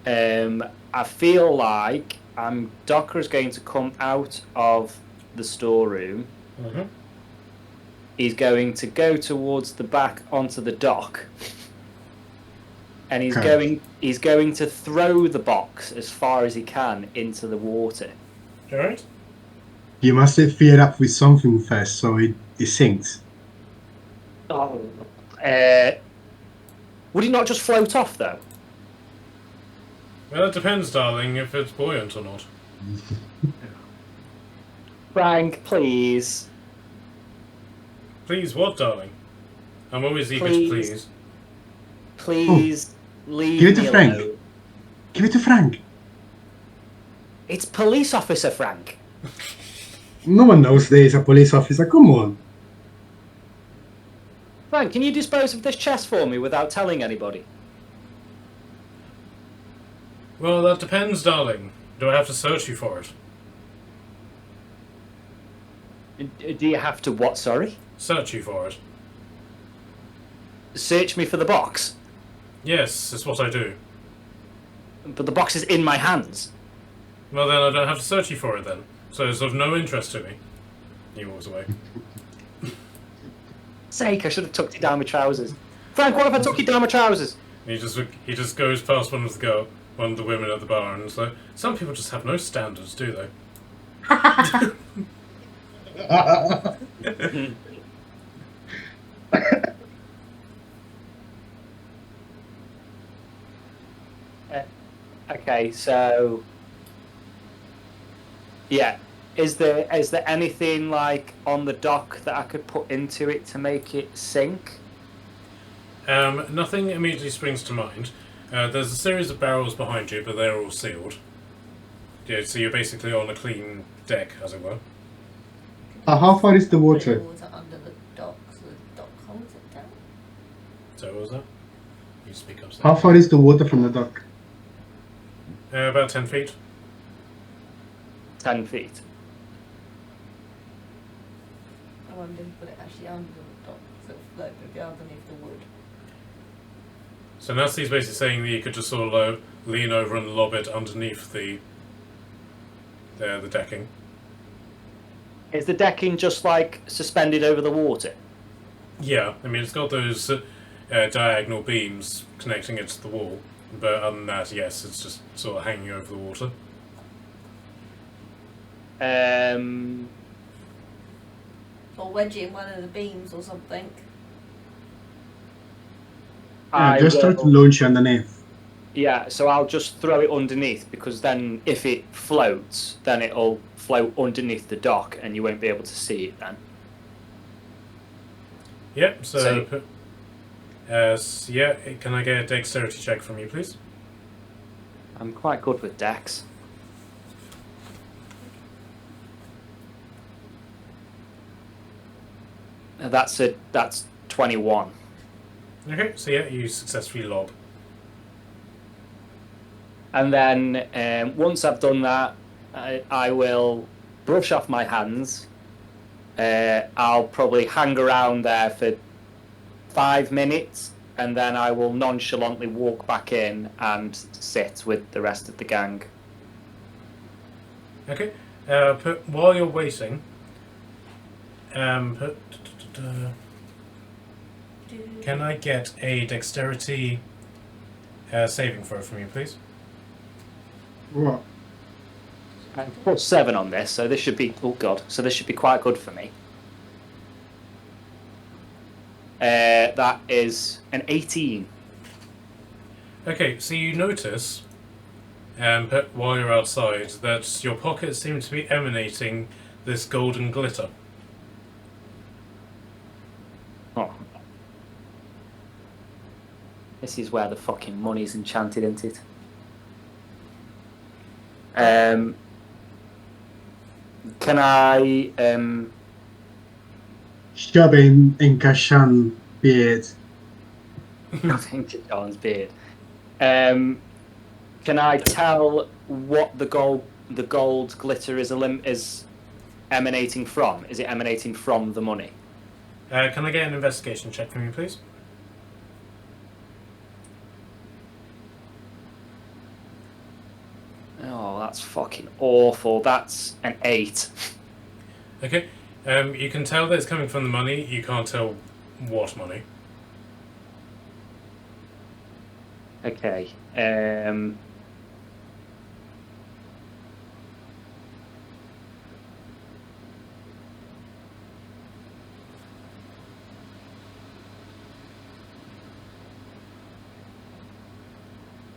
I feel like Dokkur is going to come out of the storeroom. Mm-hmm. He's going to go towards the back onto the dock, and he's going to throw the box as far as he can into the water. All right. You must fill it up with something first, so it sinks. Oh. Would he not just float off though? Well, it depends, darling, if it's buoyant or not. Frank, please. Please, what, darling? I'm always eager to please. Please leave Give it to me Frank. alone. Give it to Frank. It's police officer Frank. No one knows there is a police officer. Come on. Frank, can you dispose of this chest for me without telling anybody? Well, that depends, darling. Do I have to search you for it? Do you have to what, sorry? Search you for it. Search me for the box? Yes, it's what I do. But the box is in my hands. Well, then I don't have to search you for it then. So it's of no interest to me. He walks away. Sake, I should have tucked it down my trousers. Frank, what if I took it down my trousers? He just goes past one of the women at the bar and is like, some people just have no standards, do they? Okay, so yeah, is there anything like on the dock that I could put into it to make it sink? Nothing immediately springs to mind. There's a series of barrels behind you, but they're all sealed. Yeah, so you're basically on a clean deck, as it were. How far is the water? Water under the dock, so the dock holds it down. So what was that? You speak up. How far is the water from the dock? About 10 feet. 10 feet. I wonder if we put it actually under the dock, so it'll float, but it'll be underneath the wood. So Nasty's basically saying that you could just sort of lean over and lob it underneath the decking. Is the decking just like suspended over the water? Yeah, I mean it's got those diagonal beams connecting it to the wall, but other than that, yes, it's just sort of hanging over the water. Or wedge it in one of the beams or something. Yeah, I just try to will- launch underneath. Yeah, so I'll just throw it underneath, because then if it floats, then it'll float underneath the dock and you won't be able to see it then. Yep, So- yeah, can I get a dexterity check from you, please? I'm quite good with decks. That's 21. Okay, so yeah, you successfully lob. And then once I've done that, I will brush off my hands. I'll probably hang around there for 5 minutes, and then I will nonchalantly walk back in and sit with the rest of the gang. Okay, while you're waiting, can I get a dexterity saving throw from you, please? What? I put 7 on this, so this should be so this should be quite good for me. That is an 18. Okay, so you notice, while you're outside, that your pockets seem to be emanating this golden glitter. Oh. This is where the fucking money's enchanted, isn't it? Can I Shove in Kashan beard. nothing to John's beard? Can I tell what the gold glitter is emanating from? Is it emanating from the money? Can I get an investigation check from you, please? Oh, that's fucking awful. That's an 8. Okay, you can tell that it's coming from the money, you can't tell what money. Okay.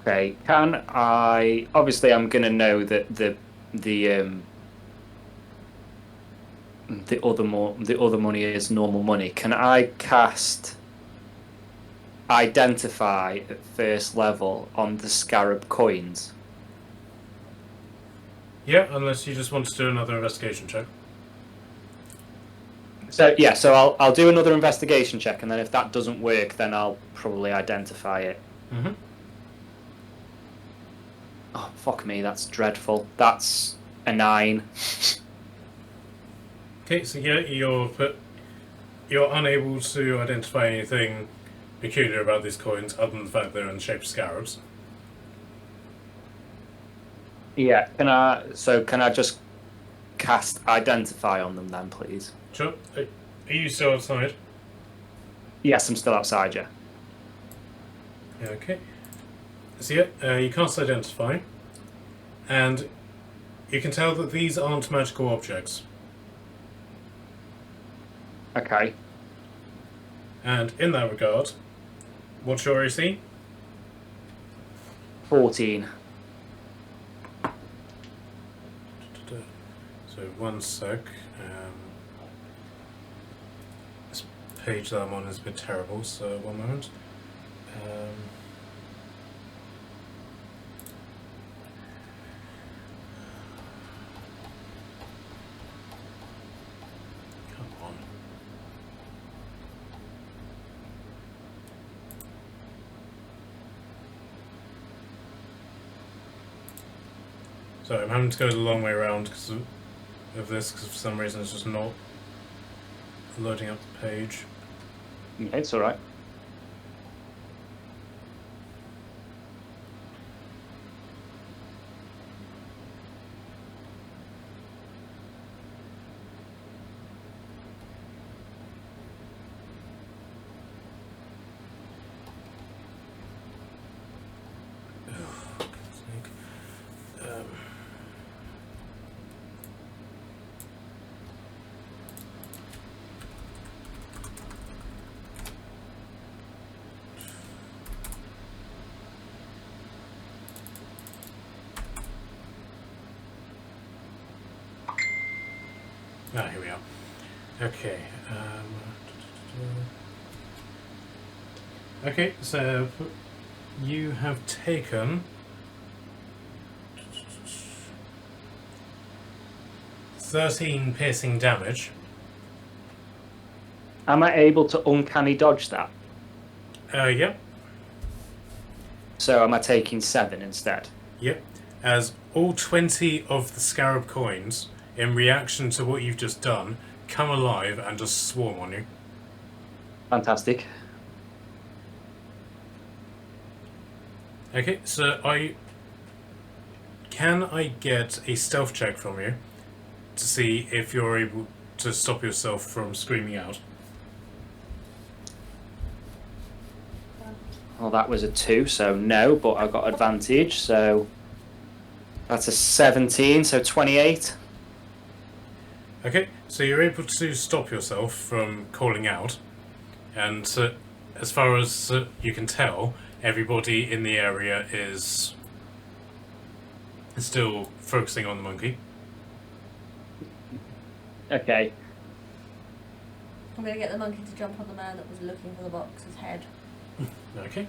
Okay, can I? Obviously, I'm gonna know that the other money is normal money. Can I cast identify at first level on the scarab coins? Yeah, unless you just want to do another investigation check. So yeah, so I'll do another investigation check, and then if that doesn't work, then I'll probably identify it. Mm-hmm. Oh fuck me, that's dreadful. That's a 9. Okay, so yeah, you're unable to identify anything peculiar about these coins other than the fact they're in the shape of scarabs. Yeah, can I just cast identify on them then, please? Sure. Are you still outside? Yes, I'm still outside, yeah. Okay. So yeah, you cast identify, and you can tell that these aren't magical objects. Okay. And in that regard, what's your AC? 14. So 1 sec. This page that I'm on is a bit terrible, so 1 moment. Come on. So I'm having to go the long way around because of this, because for some reason it's just not loading up the page. Okay, it's alright. Here we are. Okay. Okay, so you have taken 13 piercing damage. Am I able to uncanny dodge that? Yep. So am I taking 7 instead? Yep. As all 20 of the scarab coins, in reaction to what you've just done, come alive and just swarm on you. Fantastic. Okay, so can I get a stealth check from you to see if you're able to stop yourself from screaming out? Well, that was a 2, so no, but I got advantage, so that's a 17, so 28. Okay, so you're able to stop yourself from calling out, and as far as you can tell, everybody in the area is still focusing on the monkey. Okay. I'm gonna get the monkey to jump on the man that was looking for the box's head. Okay.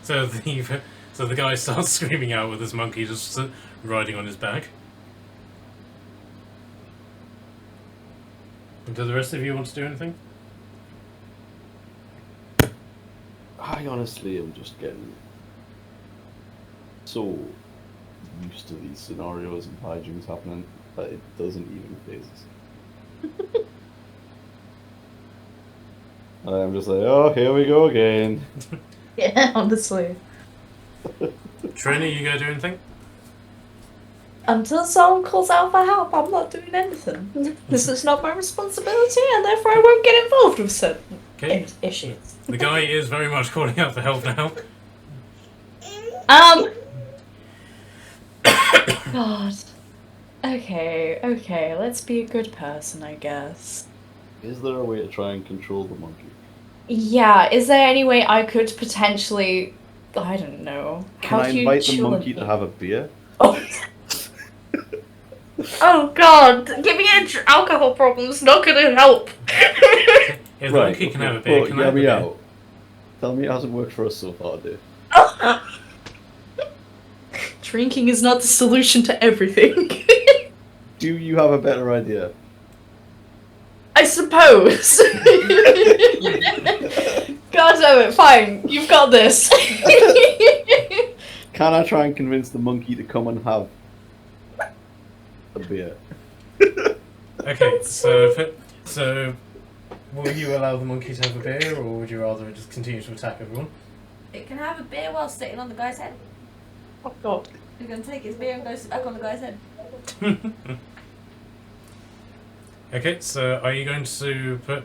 So the guy starts screaming out with his monkey just riding on his back. Do the rest of you want to do anything? I honestly am just getting so used to these scenarios and hijinks happening that it doesn't even faze us. And I'm just like, oh, here we go again. Yeah, honestly. Trini, you gonna do anything? Until someone calls out for help, I'm not doing anything. This is not my responsibility, and therefore I won't get involved with certain issues. The guy is very much calling out for help now. God. Okay, let's be a good person, I guess. Is there a way to try and control the monkey? Yeah, is there any way I could potentially... I don't know. Can I invite the monkey to have a beer? Oh. Oh god, giving it alcohol problems not gonna help. If the monkey can have a beer, But can I get have a me beer? out. Tell me it hasn't worked for us so far, dude. Drinking is not the solution to everything. Do you have a better idea? I suppose. God damn it, fine, you've got this. Can I try and convince the monkey to come and have a beer? Okay, so will you allow the monkey to have a beer, or would you rather it just continue to attack everyone? It can have a beer while sitting on the guy's head. Oh god. He's gonna take his beer and go sit back on the guy's head. Okay, so are you going to put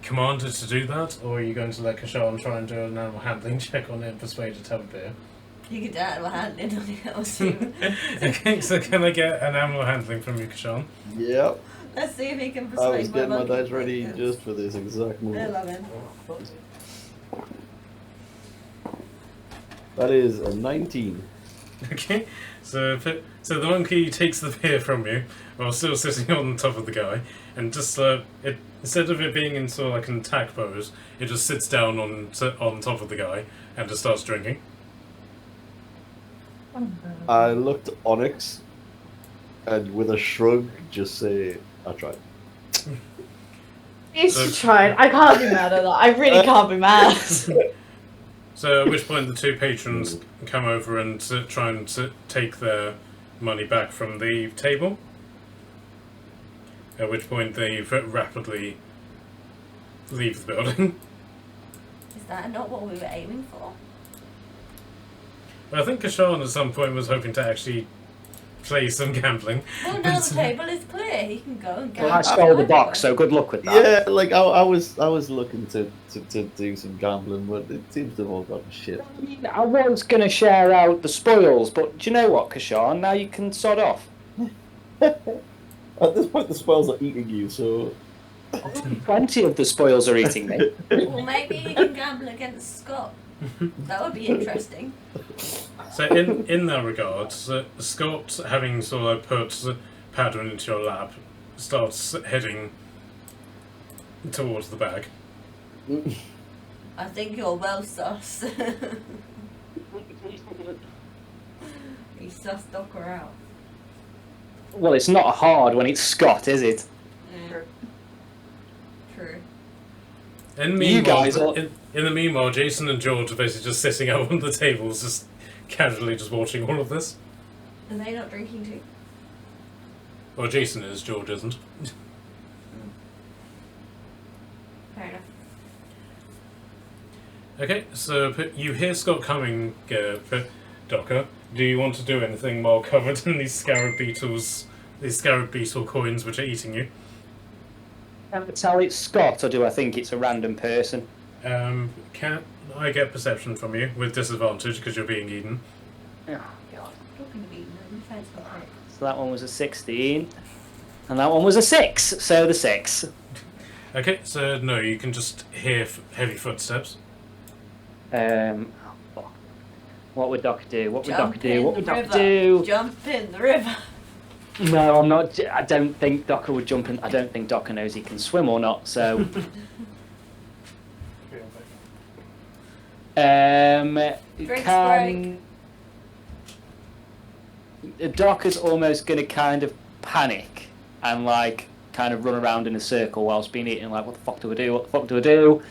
Commander to do that, or are you going to let Kashan try and do an animal handling check on it and persuade it to have a beer? You can do it with handling on it. I'll see. Okay, so can I get an animal handling from you, Kashan? Yep. Let's see if he can I persuade was getting my monkey dice to ready take just for this exact They're moment. loving. That is a 19. Okay, so the monkey takes the beer from you while still sitting on top of the guy, and just instead of it being in sort of like an attack pose, it just sits down on top of the guy and just starts drinking. I looked at Onyx and with a shrug just say, I tried. It's tried. I can't be mad at that. I really can't be mad. So at which point the two patrons come over and try and take their money back from the table. At which point they rapidly leave the building. Is that not what we were aiming for? I think Kashan at some point was hoping to actually play some gambling. Well, now the table is clear. He can go and gamble. Well, I stole the box, so good luck with that. Yeah, like I was looking to do some gambling, but it seems to have all gone to shit. I was going to share out the spoils, but do you know what, Kashan? Now you can sod off. At this point, the spells are eating you, so Plenty of the spoils are eating me. Well, maybe he can gamble against Scott. That would be interesting. So in that regard, Scott, having sort of put powder into your lap, starts heading towards the bag. I think you're well sus. He sussed Dokkur out. Well, it's not hard when it's Scott, is it? Yeah. True. In the meanwhile, Jason and George are basically just sitting out on the tables, just casually just watching all of this. Are they not drinking too? Well, Jason is, George isn't. Fair enough. Okay, so you hear Scott coming, Docker. Do you want to do anything while covered in these scarab beetle coins which are eating you? Can I tell it's Scott, or do I think it's a random person? Can I get perception from you with disadvantage because you're being eaten? Oh, God. Talking of eating, my friends got hurt. So that one was a 16, and that one was a 6, so the 6. Okay, so no, you can just hear heavy footsteps. What would Doc do? What would Jump Doc do? in What the would Doc river. do? Jump in the river. No, I'm not. I don't think Docker would jump in. I don't think Docker knows he can swim or not. So, Drinks Docker's almost going to kind of panic and like kind of run around in a circle whilst being eaten. Like, what the fuck do I do? What the fuck do I do?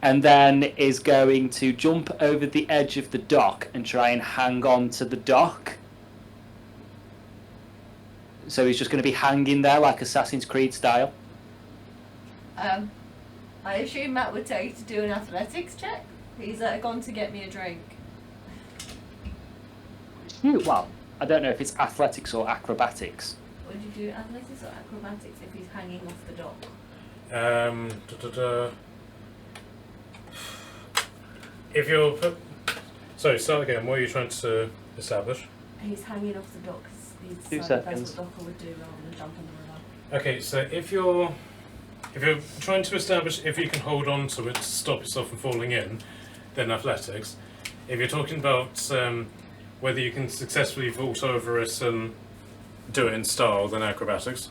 And then is going to jump over the edge of the dock and try and hang on to the dock. So he's just going to be hanging there like Assassin's Creed style. I assume Matt would tell you to do an athletics check. He's gone to get me a drink. Well, I don't know if it's athletics or acrobatics. Would you do athletics or acrobatics if he's hanging off the dock? If you're... Sorry, start again. What are you trying to establish? He's hanging off the dock. He's 2 decided seconds. that's what Dokkur would do rather than jump in the river. Okay, so if you're trying to establish if you can hold on to it to stop yourself from falling in, then athletics. If you're talking about whether you can successfully vault over it and do it in style, then acrobatics.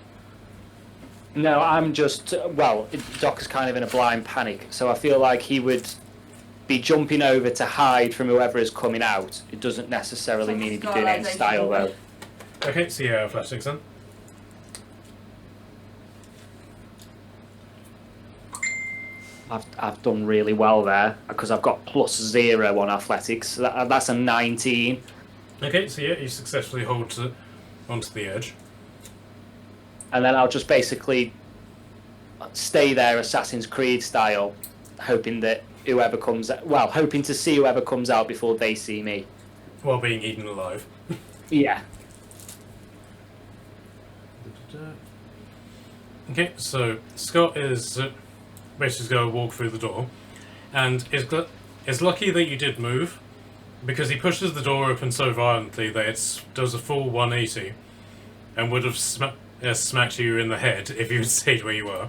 No, I'm just... Well, Doc's kind of in a blind panic, so I feel like he would be jumping over to hide from whoever is coming out. It doesn't necessarily mean he'd be doing it in style, though. Okay, so yeah, athletics then. I've done really well there because I've got +0 on athletics. So that's a 19. Okay, so yeah, you successfully hold onto the edge. And then I'll just basically stay there Assassin's Creed style, hoping that whoever comes... Well, hoping to see whoever comes out before they see me. While being eaten alive. Yeah. Okay, so Scott is basically going to walk through the door, and it's lucky that you did move, because he pushes the door open so violently that it does a full 180, and would have smacked you in the head if you had stayed where you were.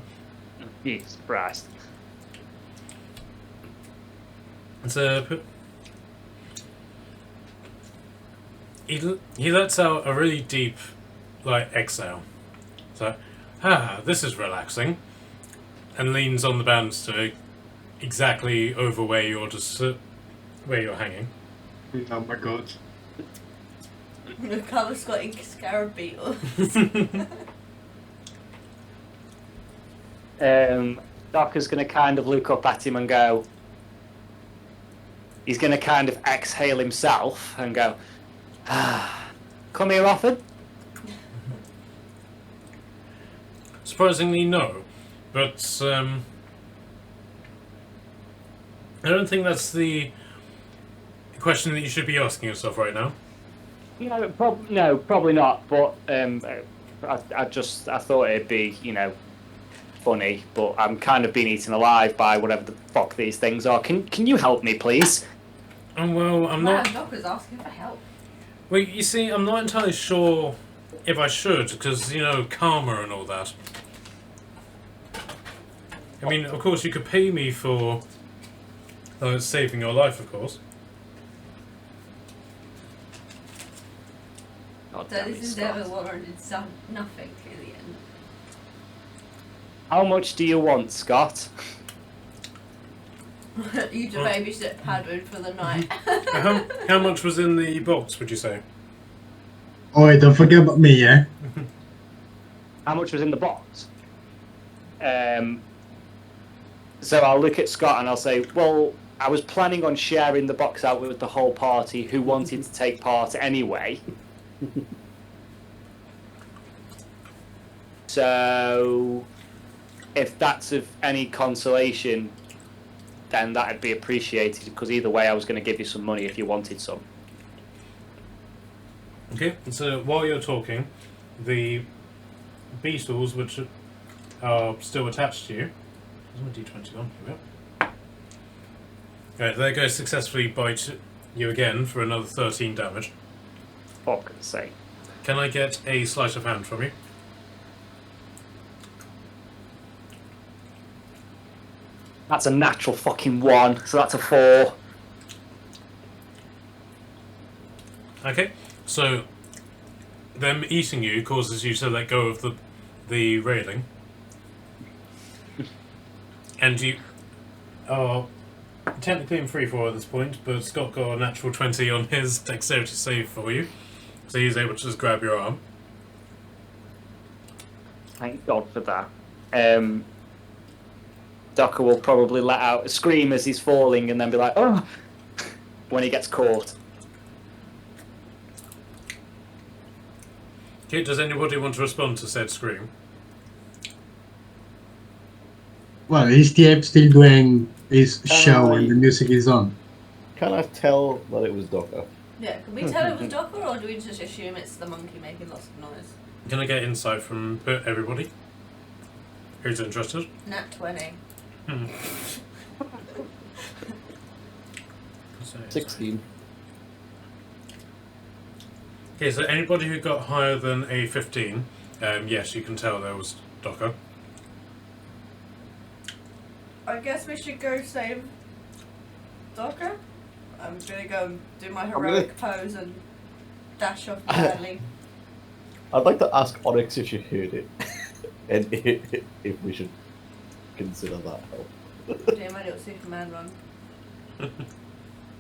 Jesus Christ. So he lets out a really deep, like, exhale. So, this is relaxing, and leans on the banister exactly over where you're hanging. Oh my god. The cover's got ink scarab beetles. Docker's going to kind of look up at him and go, he's going to kind of exhale himself and go, come here often? Surprisingly, no. But I don't think that's the question that you should be asking yourself right now. No, probably not. But I thought it'd be, funny. But I'm kind of being eaten alive by whatever the fuck these things are. Can you help me, please? Well, I'm Man, not. Dokkur's asking for help. Well, you see, I'm not entirely sure if I should, because, karma and all that. I mean, of course, you could pay me for saving your life, of course. God So damn it, this is Scott. never warranted nothing to the end. How much do you want, Scott? You to babysit Padwin for the night. How much was in the box, would you say? Oh, wait, don't forget about me, yeah? How much was in the box? So I'll look at Scott and I'll say, well, I was planning on sharing the box out with the whole party who wanted to take part anyway. So if that's of any consolation, then that'd be appreciated, because either way I was going to give you some money if you wanted some. Okay, so while you're talking, the beetles which are still attached to you. There's my D21, here we go. Right, there goes successfully bite you again for another 13 damage. Fuck's sake. Can I get a sleight of hand from you? That's a natural fucking 1, so that's a 4. Okay, so them eating you causes you to let go of the railing. And you are technically in free fall at this point, but Scott got a natural 20 on his dexterity save for you. So he's able to just grab your arm. Thank God for that. Dokkur will probably let out a scream as he's falling and then be like, oh, when he gets caught. Okay, does anybody want to respond to said scream? Well, is the ape still doing his show I- and the music is on? Can I tell that it was Dokkur? Yeah, can we tell it was Dokkur, or do we just assume it's the monkey making lots of noise? Can I get insight from everybody who's interested? Nat 20. Hmm. 16. Okay, so anybody who got higher than a 15, yes, you can tell there was Dokkur. I guess we should go save Dokkur. I'm gonna go and do my heroic pose and dash off badly. I'd like to ask Onyx if she heard it, and if we should consider that help. Do my little Superman run.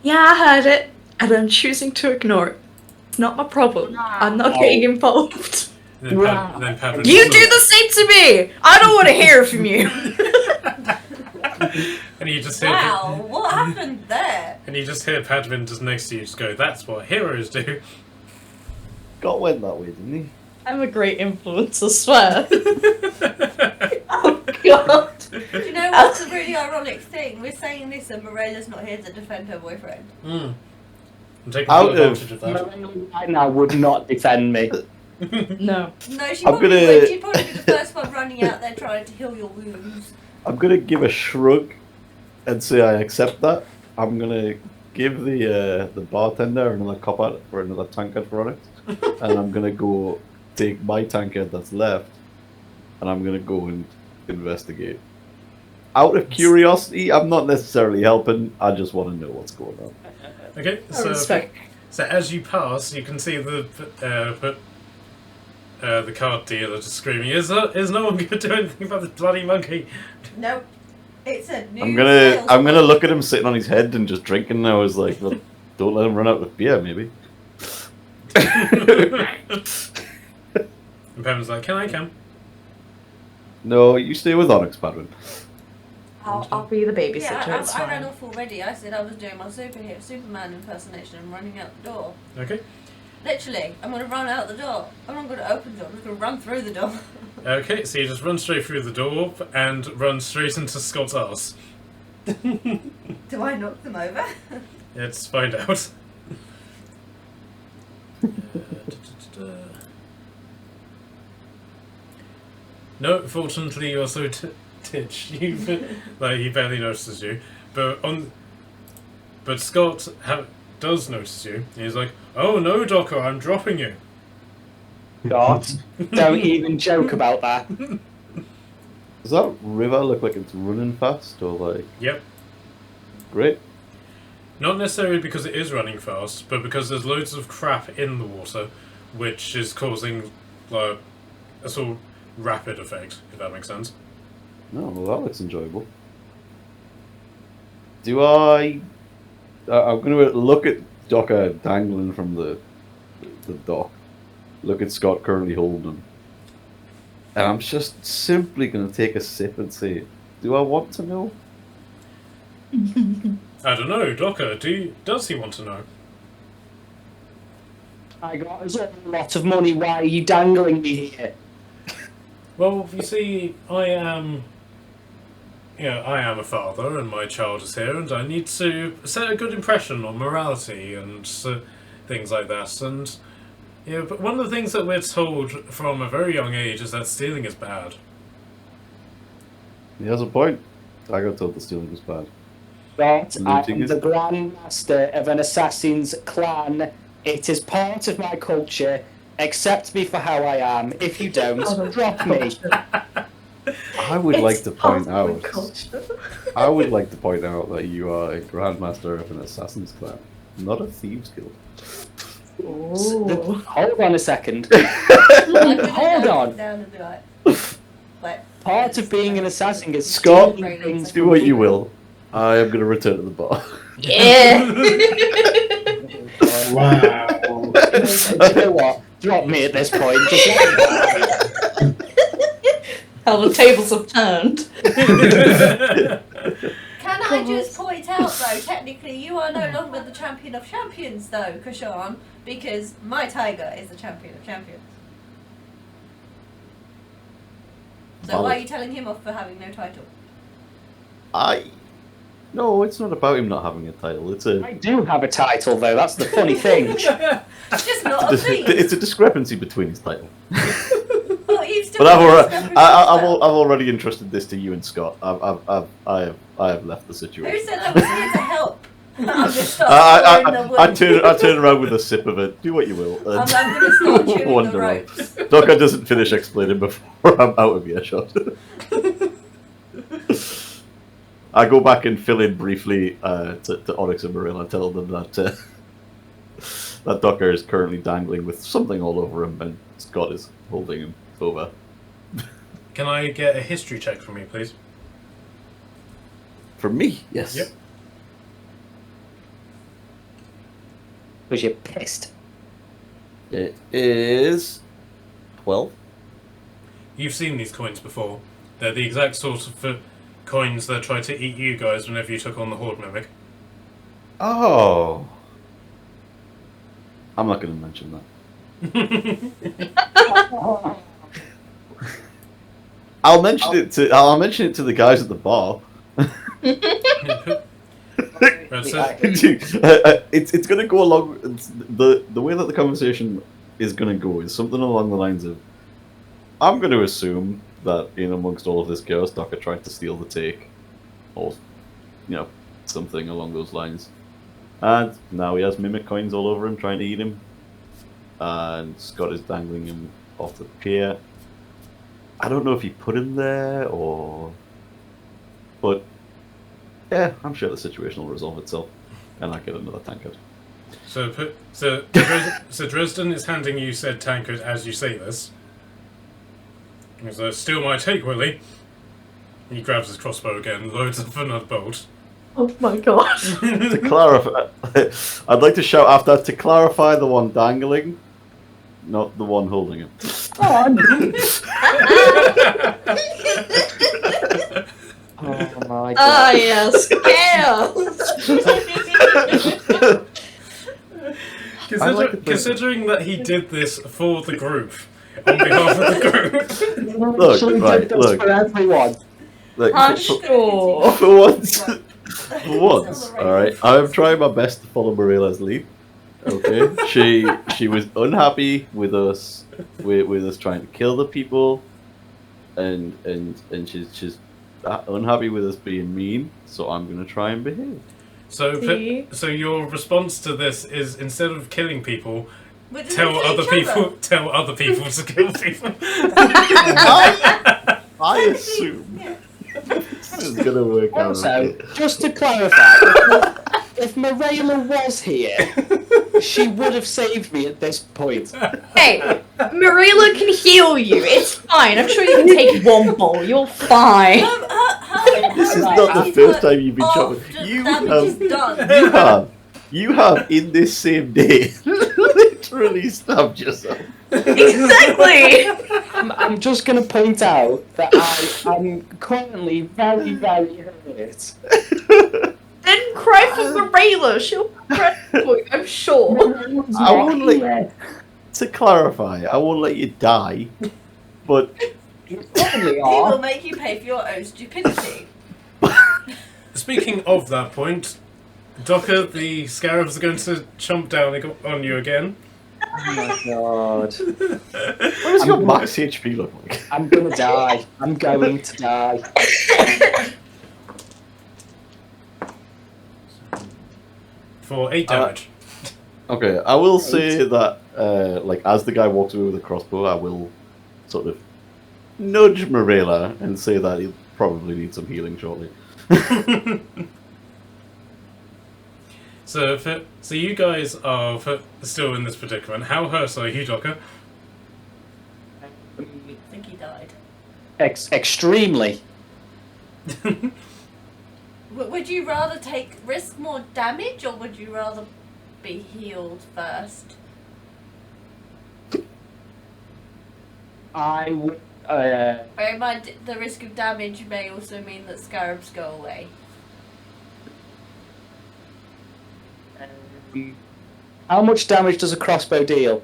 Yeah, I heard it, and I'm choosing to ignore it. It's not my problem. I'm not getting involved. Then Padwin You do the same to me! I don't want to hear from you! And you just hear Wow, what happened there? and you just hear Padwin just next to you just go, that's what heroes do. Scott went that way, didn't he? I'm a great influence, I swear. Oh god. Do you know what's a really ironic thing? We're saying this and Morella's not here to defend her boyfriend. I'm taking Out full of- advantage of that. Right now would not defend me. No. No, she I'm probably gonna- would. She'd probably be the first one running out there trying to heal your wounds. I'm gonna give a shrug and say I accept that. I'm gonna give the bartender another cop out for another tankard for Onyx, and I'm gonna go take my tankard that's left, and I'm gonna go and investigate. Out of curiosity, I'm not necessarily helping. I just want to know what's going on. Okay, I respect. so as you pass, you can see the card dealer just screaming, is no one going to do anything about this bloody monkey? Nope. It's a new I'm gonna look at him sitting on his head and just drinking. And I was like, well, don't let him run out of beer, maybe. And Padwin's like, can I come? No, you stay with Onyx, Padwin. I'll be the babysitter. Yeah, it's I ran fine. off already. I said I was doing my Superman impersonation and running out the door. Okay. Literally, I'm going to run out the door. I'm not going to open the door. I'm just going to run through the door. Okay, so you just run straight through the door and run straight into Scott's arse. Do I knock them over? Let's find out. No, fortunately you're so titch. Like he barely notices you. But Scott does notice you. He's like, "Oh no, Dokkur, I'm dropping you." God, don't even joke about that. Does that river look like it's running fast or like? Yep. Great. Not necessarily because it is running fast, but because there's loads of crap in the water, which is causing like a sort of rapid effect, if that makes sense. No, well, that looks enjoyable. Do I'm going to look at Dokkur dangling from the dock. Look at Scott currently holding him. And I'm just simply going to take a sip and say, do I want to know? I don't know, Dokkur, does he want to know? I got us a lot of money. Why are you dangling me here? Well, you see, I am a father, and my child is here, and I need to set a good impression on morality and things like that. And but one of the things that we're told from a very young age is that stealing is bad. He has a point. I got told the stealing was bad. But I Looting am is- the Grand Master of an assassin's clan. It is part of my culture. Accept me for how I am. If you don't, drop me. I would like to point out. Culture. I would like to point out that you are a Grandmaster of an Assassin's Clan, not a Thieves Guild. Ooh. Hold on a second. I'm gonna Hold go on. Down and be like, Part of being an assassin is Scott, stealing things. do what you will. I am going to return to the bar. Yeah. Wow. You know what? Drop me at this point. Just How the tables have turned. Can I just point out though, technically you are no longer the champion of champions though, Kashan, because my tiger is the champion of champions. So why are you telling him off for having no title? No, it's not about him not having a title. It's I do have a title though. That's the funny thing. It's just not a thing. it's a discrepancy between his title. Well, you've still But I've got already, this I've already entrusted this to you and Scott. I have left the Who situation. said I was here to help? I'm gonna start chewing the wood. I turn around with a sip of it. Do what you will. I'm gonna start chewing the Wander on. ropes. Dokkur doesn't finish explaining before I'm out of earshot. I go back and fill in briefly to Onyx and Marilla, tell them that that Dokkur is currently dangling with something all over him, and Scott is holding him over. Can I get a history check from you, please? For me, yes. Yep. Because you're pissed. It is 12. You've seen these coins before. They're the exact sort of coins that tried to eat you guys whenever you took on the Horde Mimic. Oh. I'm not going to mention that. I'll mention it to the guys at the bar. That's it. It's going to go along. The way that the conversation is going to go is something along the lines of, I'm going to assume that in amongst all of this chaos, Dokkur tried to steal the take, or something along those lines. And now he has mimic coins all over him, trying to eat him. And Scott is dangling him off the pier. I don't know if he put him there but yeah, I'm sure the situation will resolve itself, and I get another tankard. So Dresden is handing you said tankard as you say this. He's like, "Steal my take, Willie." He grabs his crossbow again, loads up another bolt. Oh my god. To clarify, I'd like to shout after that, to clarify, the one dangling, not the one holding him. Oh my Ah, god. yes, scales! Considering that he did this for the group, on behalf of the group. Look, Actually right, did this look. for everyone. Like, I'm for, sure. for once, Right. for once, alright, I'm trying my best to follow Marilla's lead. Okay, she was unhappy with us, with us trying to kill the people, and she's unhappy with us being mean. So I'm gonna try and behave. See? So your response to this is instead of killing people, We're just tell gonna kill other each people other. tell other people to kill people. I assume Yeah. this is gonna work out. Also, Okay. just to clarify, if Morella was here, she would have saved me at this point. Hey, Marilla can heal you. It's fine. I'm sure you can take one bowl. You're fine. This is not the first time you've been shot. You Damage is have, done. you have in this same day literally stabbed yourself. Exactly. I'm just going to point out that I'm currently very, very hurt. Then cry for Marilla. She'll cry for you, I'm sure. I won't let, to clarify, I won't let you die, but You probably He will are. make you pay for your own stupidity. Speaking of that point, Dokkur, the scarabs are going to chomp down on you again. Oh my god. what does your max HP look like? I'm going to die. I'm going to die. For 8 damage. Okay, I will say that, like, as the guy walks away with a crossbow, I will sort of nudge Marilla and say that he'll probably need some healing shortly. So you guys are still in this predicament. How hurt are you, Dokkur? I think he died. Extremely. Would you rather risk more damage, or would you rather be healed first? I would. Bear in mind, the risk of damage may also mean that scarabs go away. How much damage does a crossbow deal?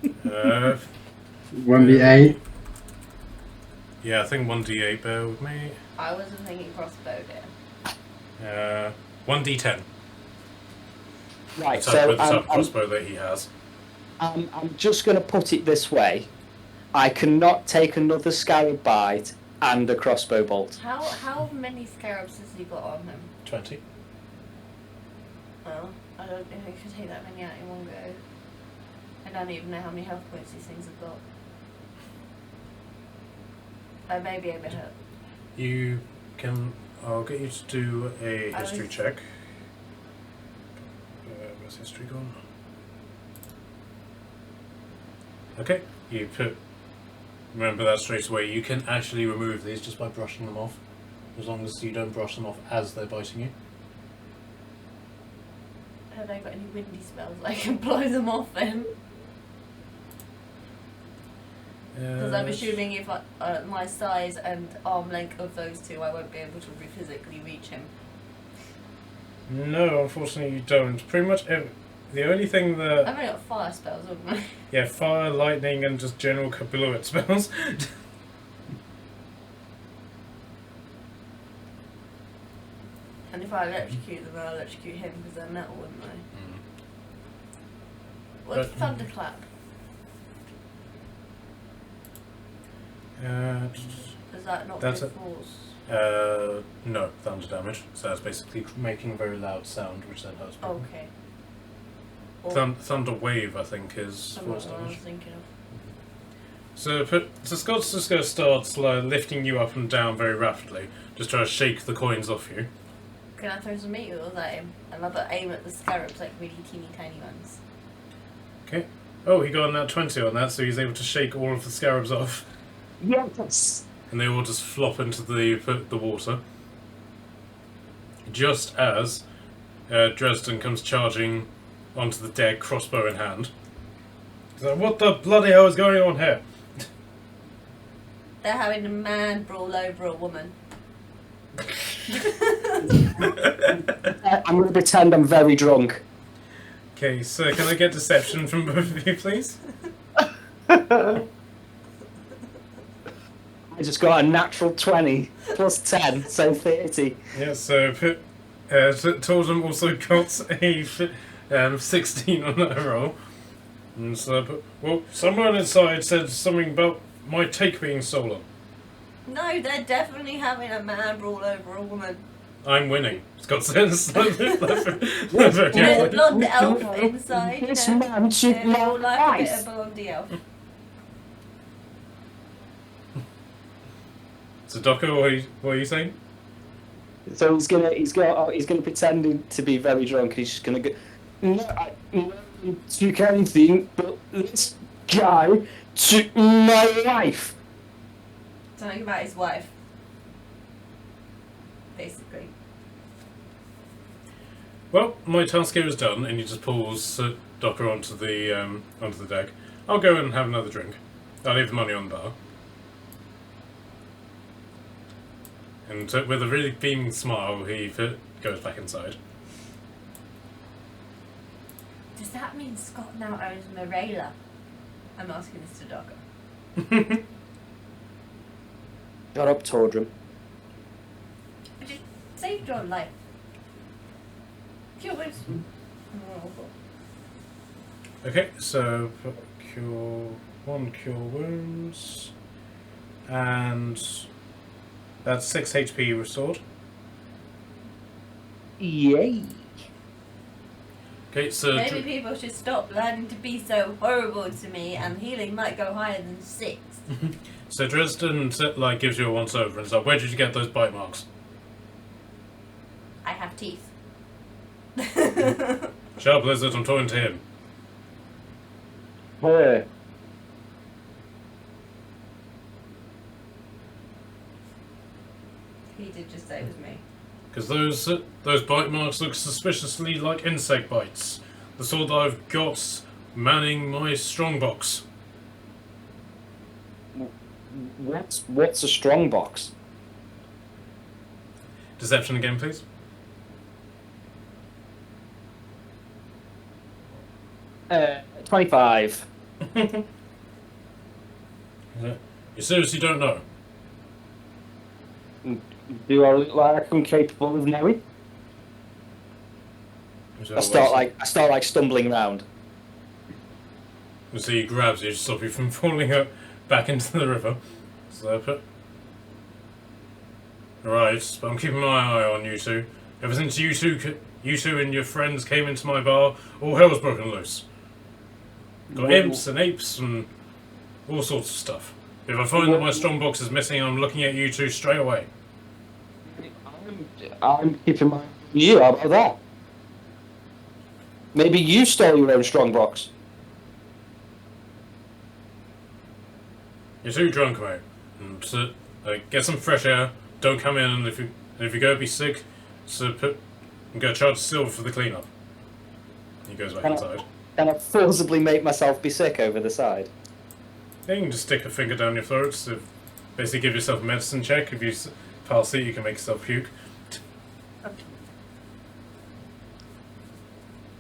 1d8. Yeah, I think 1d8, bear with me. I wasn't thinking crossbow there. 1d10. Right, The type so of crossbow that he has. I'm just going to put it this way. I cannot take another scarab bite and a crossbow bolt. How many scarabs has he got on him? 20. Well, I don't think I could take that many out in one go. I don't even know how many health points these things have got. I may be able to hurt. You can. I'll get you to do a history check. Where's history gone? Okay, you put. Remember that straight away. You can actually remove these just by brushing them off, as long as you don't brush them off as they're biting you. Have I got any windy spells I can blow them off then? Because I'm assuming if my size and arm length of those two, I won't be able to physically reach him. No, unfortunately you don't. Pretty much the only thing that... I've only got fire spells, haven't I? Yeah, fire, lightning, and just general kablooit spells. And if I electrocute them, I'll electrocute him because they're metal, wouldn't I? What's But- thunderclap? Does that not That's do it. force? No, thunder damage. So that's basically making a very loud sound, which then hurts people. Okay. Or Thunder wave, I think, is something force what I was damage. thinking of. So Scott's just going to start lifting you up and down very rapidly, just trying to shake the coins off you. Can I throw some meteors at him? Another aim at the scarabs, like really teeny tiny ones. Okay. Oh, he got a nat 20 on that, so he's able to shake all of the scarabs off. Yes! And they all just flop into the water. Just as Dresden comes charging onto the deck, crossbow in hand. He's like, what the bloody hell is going on here? They're having a man brawl over a woman. I'm going to pretend I'm very drunk. Okay, so can I get deception from both of you, please? I just got a natural 20 plus 10, so 30. Yeah, so Totem also got a 16 on that roll. And so, well, someone inside said something about my take being stolen. No, they're definitely having a man brawl over a woman. I'm winning. Scott says. There's a blonde elf inside, you This know. man should They all not like a bit ice. of blondie elf. So, Dokkur, what are you saying? So he's gonna pretend to be very drunk. And he's just gonna go. No, I don't took anything but this guy took my wife. Something about his wife. Basically. Well, my task here is done, and he just pulls Dokkur onto the deck. I'll go and have another drink. I'll leave the money on the bar. And with a really beaming smile, he goes back inside. Does that mean Scott now owns Morella? I'm asking this to Dokkur. Shut up, Tordrum. I just saved your life. Cure wounds. Okay, so one cure wounds, and that's 6 HP restored. Yay. Okay, so Maybe people should stop learning to be so horrible to me, and healing might go higher than 6. so Dresden gives you a once over and says, "Where did you get those bite marks?" I have teeth. Sharp Lizard, I'm talking to him. Hey. He did just say it was me. Because those bite marks look suspiciously like insect bites. The sort that I've got manning my strongbox. What's a strong box? Deception again, please. 25. You seriously don't know? Do I look like I'm capable of knowing? So I start stumbling around. So he grabs you to stop you from falling back into the river. So right, but I'm keeping my eye on you two. Ever since you two and your friends came into my bar, all hell's broken loose. Got imps and apes and all sorts of stuff. If I find that my strongbox is missing, I'm looking at you two straight away. I'm keeping my eye on you. How about that? Maybe you stole your own strongbox. You're too drunk, mate. And get some fresh air. Don't come in, and if you go be sick, I'm gonna charge silver for the cleanup. He goes back inside. Can I forcibly make myself be sick over the side? Yeah, you can just stick a finger down your throat. So basically, give yourself a medicine check. If you pass it, you can make yourself puke.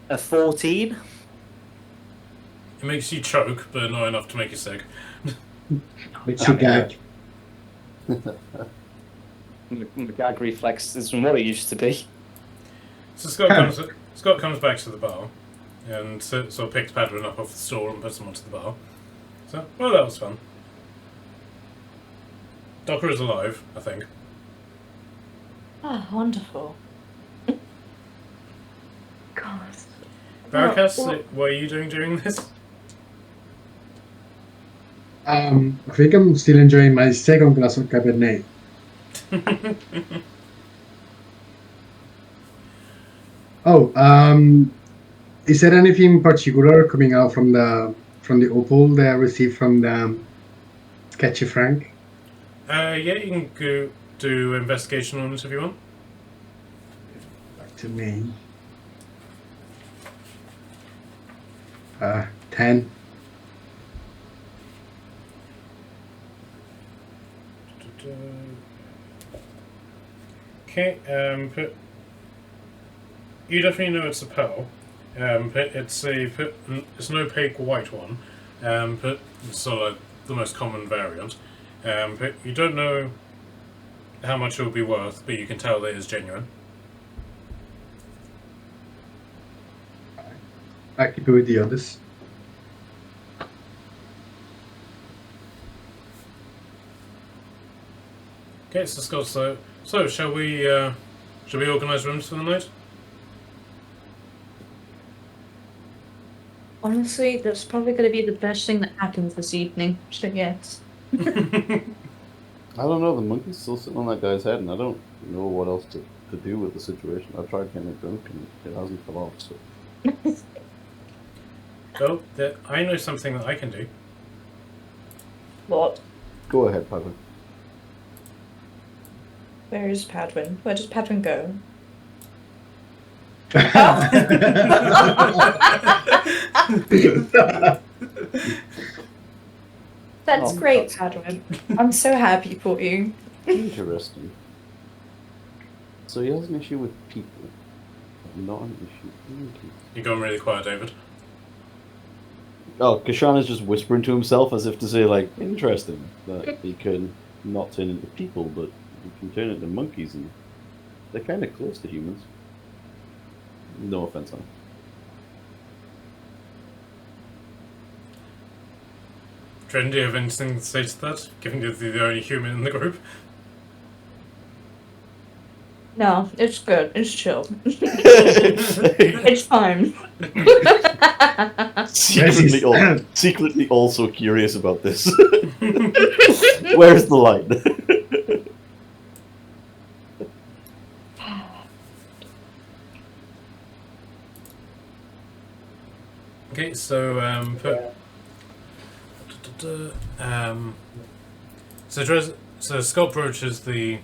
A 14. It makes you choke, but not enough to make you sick. Makes you gag. The gag reflex isn't what it used to be. So Scott comes back to the bar, and sort of picks Padwin up off the stool and puts him onto the bar. So, well, that was fun. Dokkur is alive, I think. Ah, wonderful. God. Barracas, Well- what are you doing during this? I think I'm still enjoying my second glass of Cabernet. Is there anything particular coming out from the opal that I received from the Sketchy Frank? Yeah, you can go do investigation on it if you want. Back to me. 10. Okay, but you definitely know it's a pearl. But it's an opaque white one. But it's sort of the most common variant. But you don't know how much it will be worth, but you can tell that it's genuine. I keep it with the others. Okay, so Scott, so shall we organise rooms for the night? Honestly, that's probably going to be the best thing that happens this evening. So yes. I don't know. The monkey's still sitting on that guy's head, and I don't know what else to do with the situation. I've tried getting it drunk, and it hasn't come off. So Oh, I know something that I can do. What? go ahead, Padwin. Where is Padwin? Where does Padwin go? That's Oh, great, that's- Padwin. I'm so happy for you. Interesting. So he has an issue with people, but not an issue with monkeys. You're going really quiet, David. Oh, Kashan is just whispering to himself as if to say, like, interesting that he can not turn into people, but he can turn into monkeys, and they're kind of close to humans. No offense on him. Tren, do you have anything to say to that, given you're the only human in the group? No, it's good. It's chill. It's fine. secretly also curious about this. Where's the line? Okay, so so Scott broaches the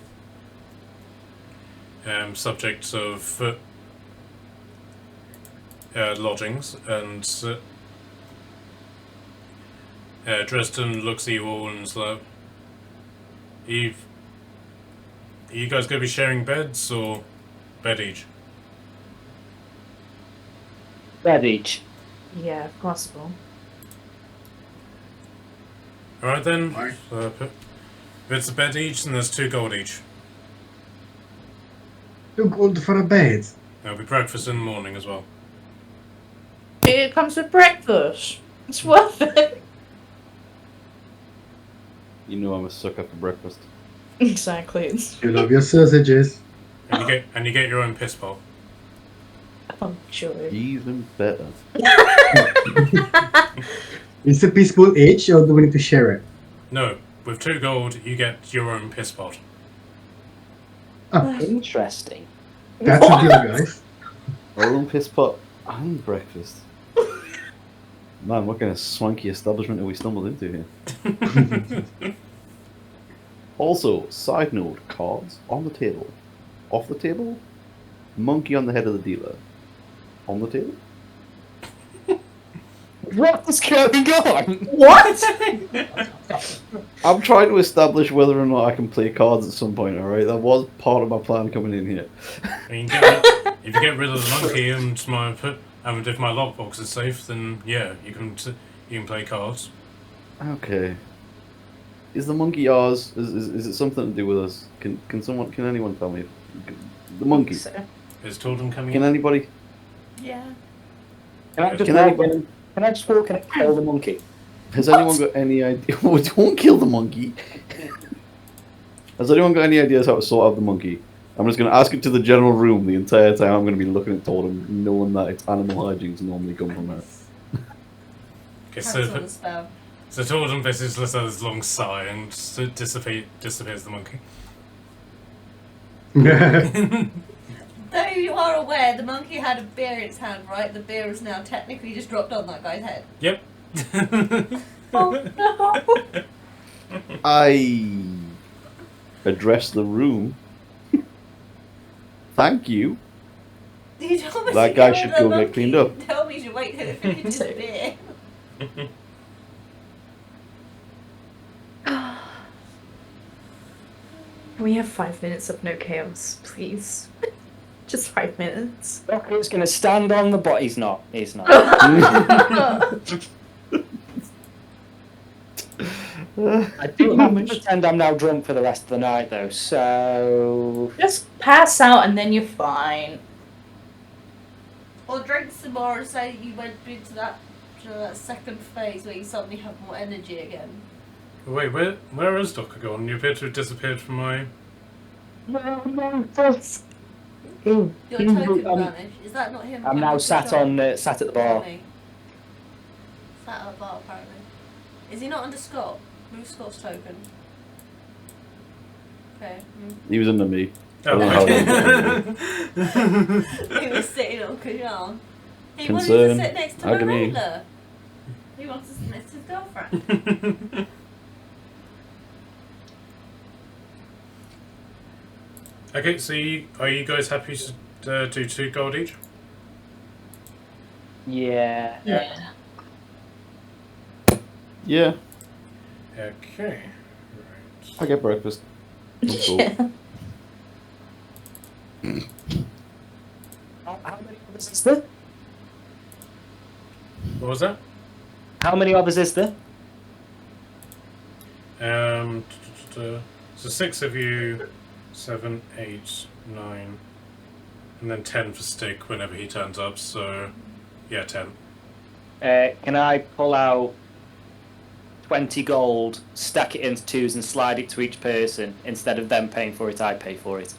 subject of lodgings, and Dresden looks at you all and is like, are you guys going to be sharing beds or bed each? Bed each. Yeah, if possible. Alright then, Alright. if it's a bed each, then there's 2 gold each. 2 gold for a bed. There'll be breakfast in the morning as well. It comes with breakfast. It's worth it. You know I'm a sucker for breakfast. Exactly. You love your sausages. And you get your own piss bowl. I'm sure. Even better. Is the peaceful age, or do we need to share it? No, with 2 gold, you get your own piss pot. Interesting. That's a deal, guys. Our own piss pot and breakfast. Man, what kind of swanky establishment have we stumbled into here? Also, side note, cards on the table. Off the table, monkey on the head of the dealer. On the table? What is going on? What? I'm trying to establish whether or not I can play cards at some point, alright? That was part of my plan coming in here. And if you get rid of the monkey and if my lockbox is safe, then yeah, you can play cards. Okay. Is the monkey ours? Is it something to do with us? Can anyone tell me? The monkey. Is Totem coming Can in? anybody? Yeah. Can I just Can walk anybody- in? Can I just walk in and kill the monkey? Has anyone got any idea? Don't kill the monkey. Has anyone got any ideas how to sort out the monkey? I'm just going to ask it to the general room the entire time. I'm going to be looking at Totem, knowing that it's animal hijinks normally come from her. Okay, Cancel the spell. so Totem basically lets out this long sigh and disappears the monkey. Though you are aware, the monkey had a beer in its hand, right? The beer is now technically just dropped on that guy's head. Yep. Oh no. I address the room. Thank you. You told me That to guy kill should the go get monkey. cleaned up. You told me to wait till it finishes the beer. We have 5 minutes of no chaos, please. Just 5 minutes. Dokkur's going to stand on the bot. He's not. He's not. I do have to pretend I'm now drunk for the rest of the night, though, so... Just pass out and then you're fine. Or drink some more and say you went into that second phase where you suddenly have more energy again. Wait, where is Dokkur gone? You appear to have disappeared from my... Your token vanished. Is that not him? I'm now sat at the bar. Sat at the bar, apparently. Is he not under Scott? Move Scott's token. Okay. He was under me. Oh, He was sitting on Kujan. He wanted to Concern, sit next to agony. Miranda. He wants to sit next to his girlfriend. Okay, so are you guys happy to do 2 gold each? Yeah. Yeah. Yeah, Okay. I get breakfast. Cool. Yeah. How many others is there? What was that? How many others is there? So 6 of you, 7, 8, 9, and then 10 for Stick whenever he turns up, so yeah, 10. Can I pull out 20 gold, stack it into 2s and slide it to each person? Instead of them paying for it, I pay for it.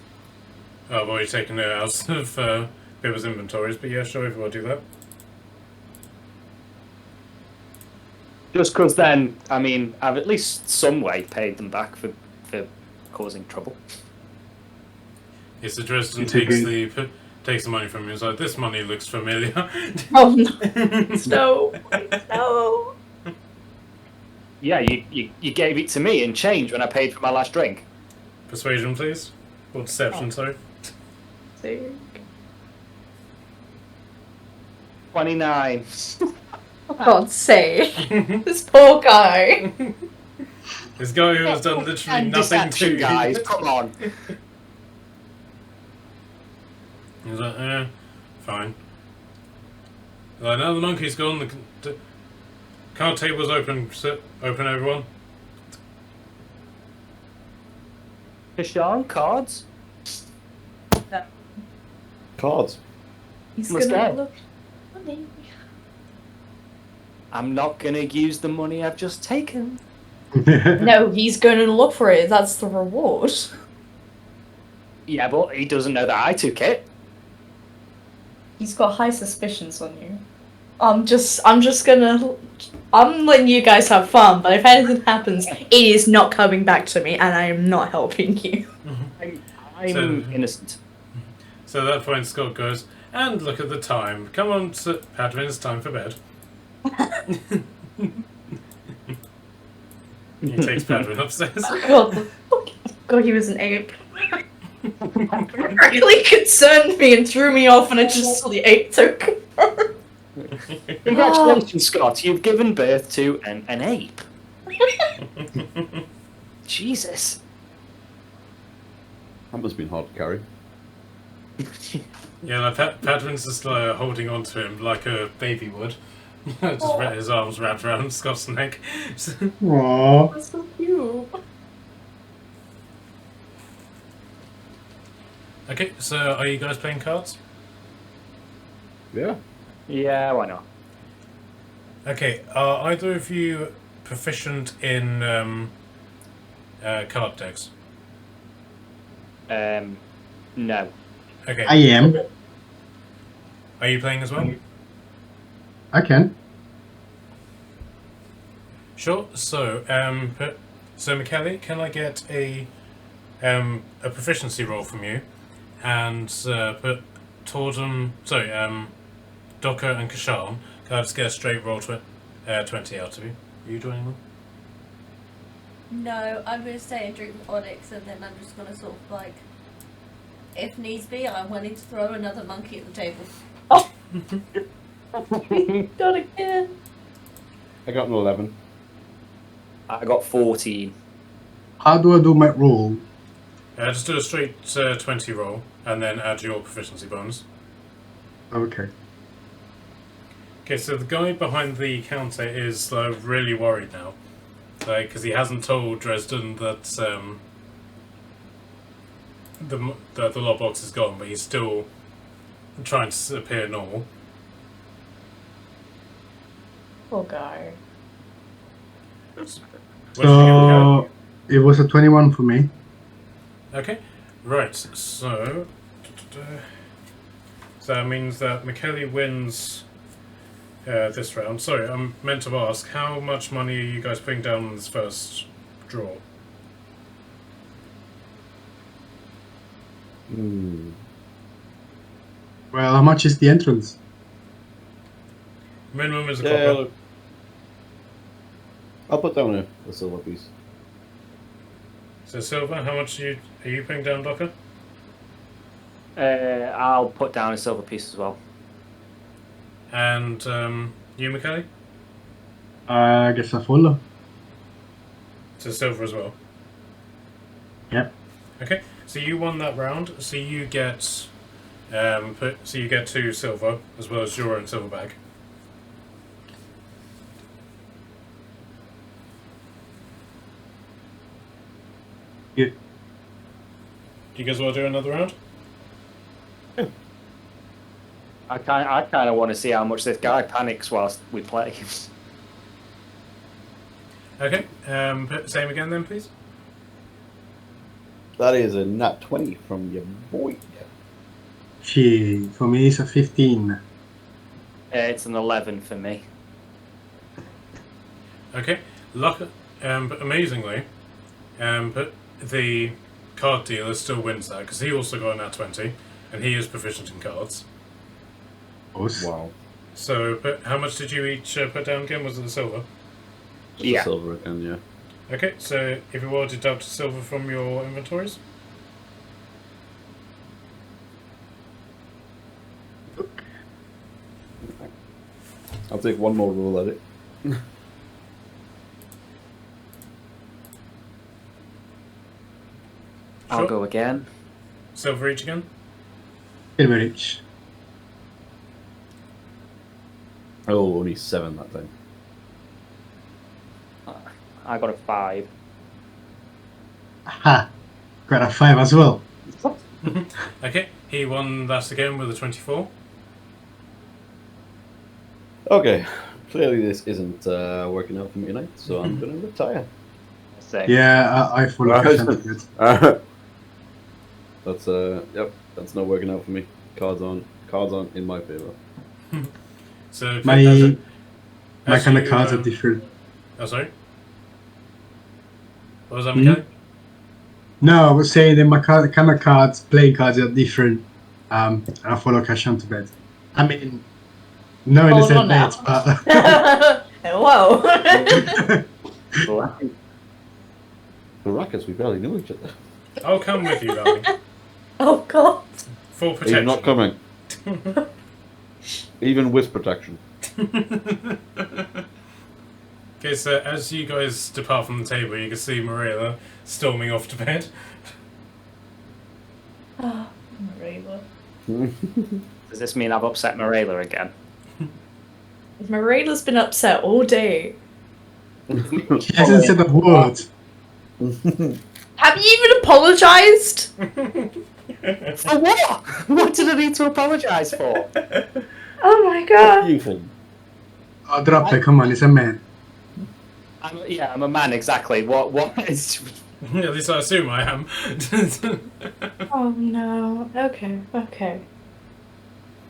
Oh, well, you're taking it out of people's inventories, but yeah, sure, if you want to do that. Just because then, I mean, I've at least some way paid them back for causing trouble. Yes, the Dresden It's a takes the money from you. It's like, this money looks familiar. Oh no. No. Yeah, you gave it to me in change when I paid for my last drink. Persuasion, please. Or deception, sorry. 29. For God's sake. This poor guy. This guy who has done literally And nothing to deception, you. guys. Come on. He's like, fine. He's like, now the monkey's gone, the card table's open. Open, everyone. Kashan, cards? Cards. He's Let's gonna go. look funny. I'm not going to use the money I've just taken. No, he's gonna look for it. That's the reward. Yeah, but he doesn't know that I took it. He's got high suspicions on you. I'm letting you guys have fun, but if anything happens, it is not coming back to me, and I am not helping you. I'm So- innocent. So at that point, Scott goes, and look at the time. Come on, Padwin, it's time for bed. He takes Padwin upstairs. God, he was an ape. It really concerned me and threw me off, and I just saw the ape token. Congratulations, Scott. You've given birth to an ape. Jesus. That must have been hard to carry. Yeah, like Padwin's just holding on to him like a baby would. Just his arms wrapped around Scott's neck. Aww. That's so cute. Okay, so are you guys playing cards? Yeah. Yeah, why not? Okay, are either of you proficient in card decks? No. Okay. I am. Are you playing as well? I can. Sure. So, McKelly, can I get a proficiency roll from you, and put Dokkur and Kashan? Can I just get a straight roll 20 out of you? Are you joining them? No, I'm going to stay and drink with Onyx, and then I'm just going to sort of like, if needs be, I'm willing to throw another monkey at the table. Not again. I got an 11. I got 14. How do I do my roll? Just do a straight 20 roll, and then add your proficiency bonus. Okay. Okay, so the guy behind the counter is really worried now, because he hasn't told Dresden that the lockbox is gone, but he's still trying to appear normal. Poor guy. What did you get, So it was a 21 for me. okay, right, so that means that McKelly wins this round. Sorry, I'm meant to ask, how much money are you guys putting down on this first draw? Well, how much is the entrance? Minimum is a Yeah, copper. look. I'll put down a silver piece. So silver, how much are you putting down, Docker? I'll put down a silver piece as well. And you, McKelly? I guess I follow. So silver as well. Yep. Okay, so you won that round. So you get 2 silver as well as your own silver bag. Good. Do you guys want to do another round? I kind of want to see how much this guy panics whilst we play. Okay. Same again then, please. That is a nat 20 from your boy. Gee, for me it's a 15. It's an 11 for me. Okay. But amazingly, but the card dealer still wins that because he also got a nat 20, and he is proficient in cards. Us. Wow. So, but how much did you each put down again? Was it the silver? Just Yeah. a silver again, yeah. Okay, so if you will deduct silver from your inventories. I'll take one more roll at it. I'll Sure. go again. Silver each again. Silver each. Oh, only 7 that time. I got a 5. Aha! Got a 5 as well. Okay, he won that again with a 24. Okay, clearly this isn't working out for me tonight, so I'm going to retire. So, Yeah, I follow. Right. Good. That's yep, that's not working out for me. Cards on in my favor. So My as kind of you, cards are different. Oh, sorry. What was that, Hmm? McKelly? No, I was saying that my kind of cards, playing cards are different. I follow cash on to bed. I mean, no in the Hold same on now. bed, but Whoa. The rackets, we barely know each other. I'll come with you, darling. Oh god. Full He's protection. not coming. Even with protection. Okay, so as you guys depart from the table, you can see Marilla storming off to bed. Oh, Marilla. does this mean I've upset Marilla again? Marilla's been upset all day. he hasn't said a word. Have you even apologized? For what? What did I need to apologise for? Oh my god. You think? Oh, drop it, come on, it's a man. I'm a man, exactly. What is... At least I assume I am. Oh no. Okay.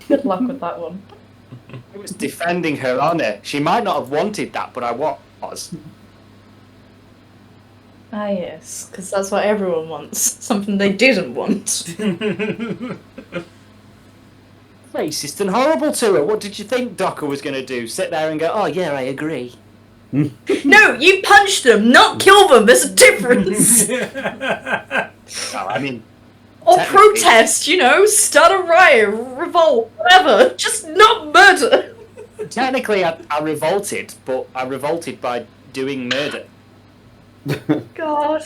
Good luck with that one. I was defending her honour. She might not have wanted that, but I was. Ah yes, because that's what everyone wants. Something they didn't want. Racist and horrible to her. What did you think Docker was going to do? Sit there and go, oh yeah, I agree. No, you punch them, not kill them. There's a difference. Well, I mean, Or technically- protest, start a riot, revolt, whatever. Just not murder. Technically, I revolted, but I revolted by doing murder. God.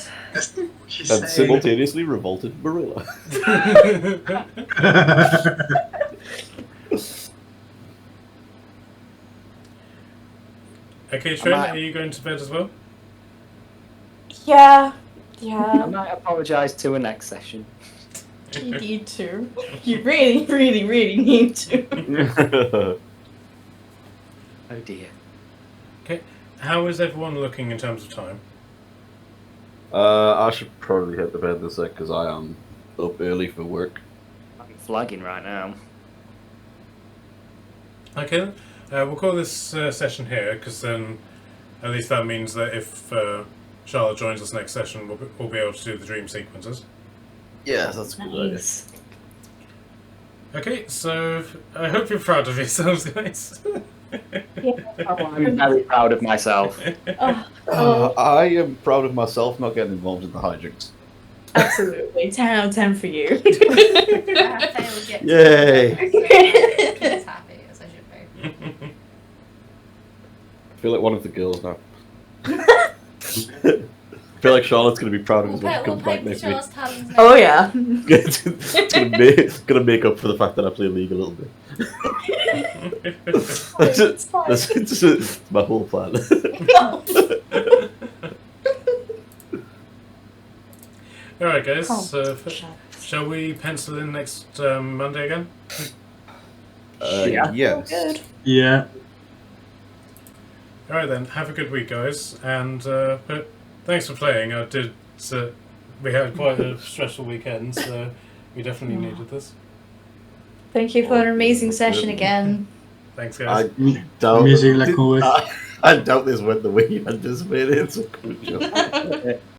She And said. simultaneously revolted Marilla. Okay, Trin, are you going to bed as well? Yeah. I Yeah. might apologise to her next session. You need to. You really, really, really need to. Oh dear. How is everyone looking in terms of time? I should probably head to bed in a sec because I am up early for work. I'm flagging right now. Okay, we'll call this session here, because then at least that means that if Charlotte joins us next session, we'll be able to do the dream sequences. Yeah, that's a good idea. Nice. Okay, so I hope you're proud of yourselves, guys. Oh, I'm very proud of myself. I am proud of myself not getting involved in the hijinks. Absolutely. 10 out of 10 for you. I failed yet. Yay! Kid's happy, as I should be. I feel like one of the girls now. I feel like Charlotte's going to be proud of us when she We'll comes back paint the next week. Charles talons next Oh, yeah. It's gonna make up for the fact that I play League a little bit. It's fine. That's my whole plan. Alright, guys, Oh, shall we pencil in next Monday again? Yeah. Yes. Good. Yeah. Alright then, have a good week, guys, and but thanks for playing. We had quite a stressful weekend, so we definitely needed this. Thank you for an amazing session again. Thanks, guys. I doubt. Amazing like always. I doubt this went the way you anticipated. So good job.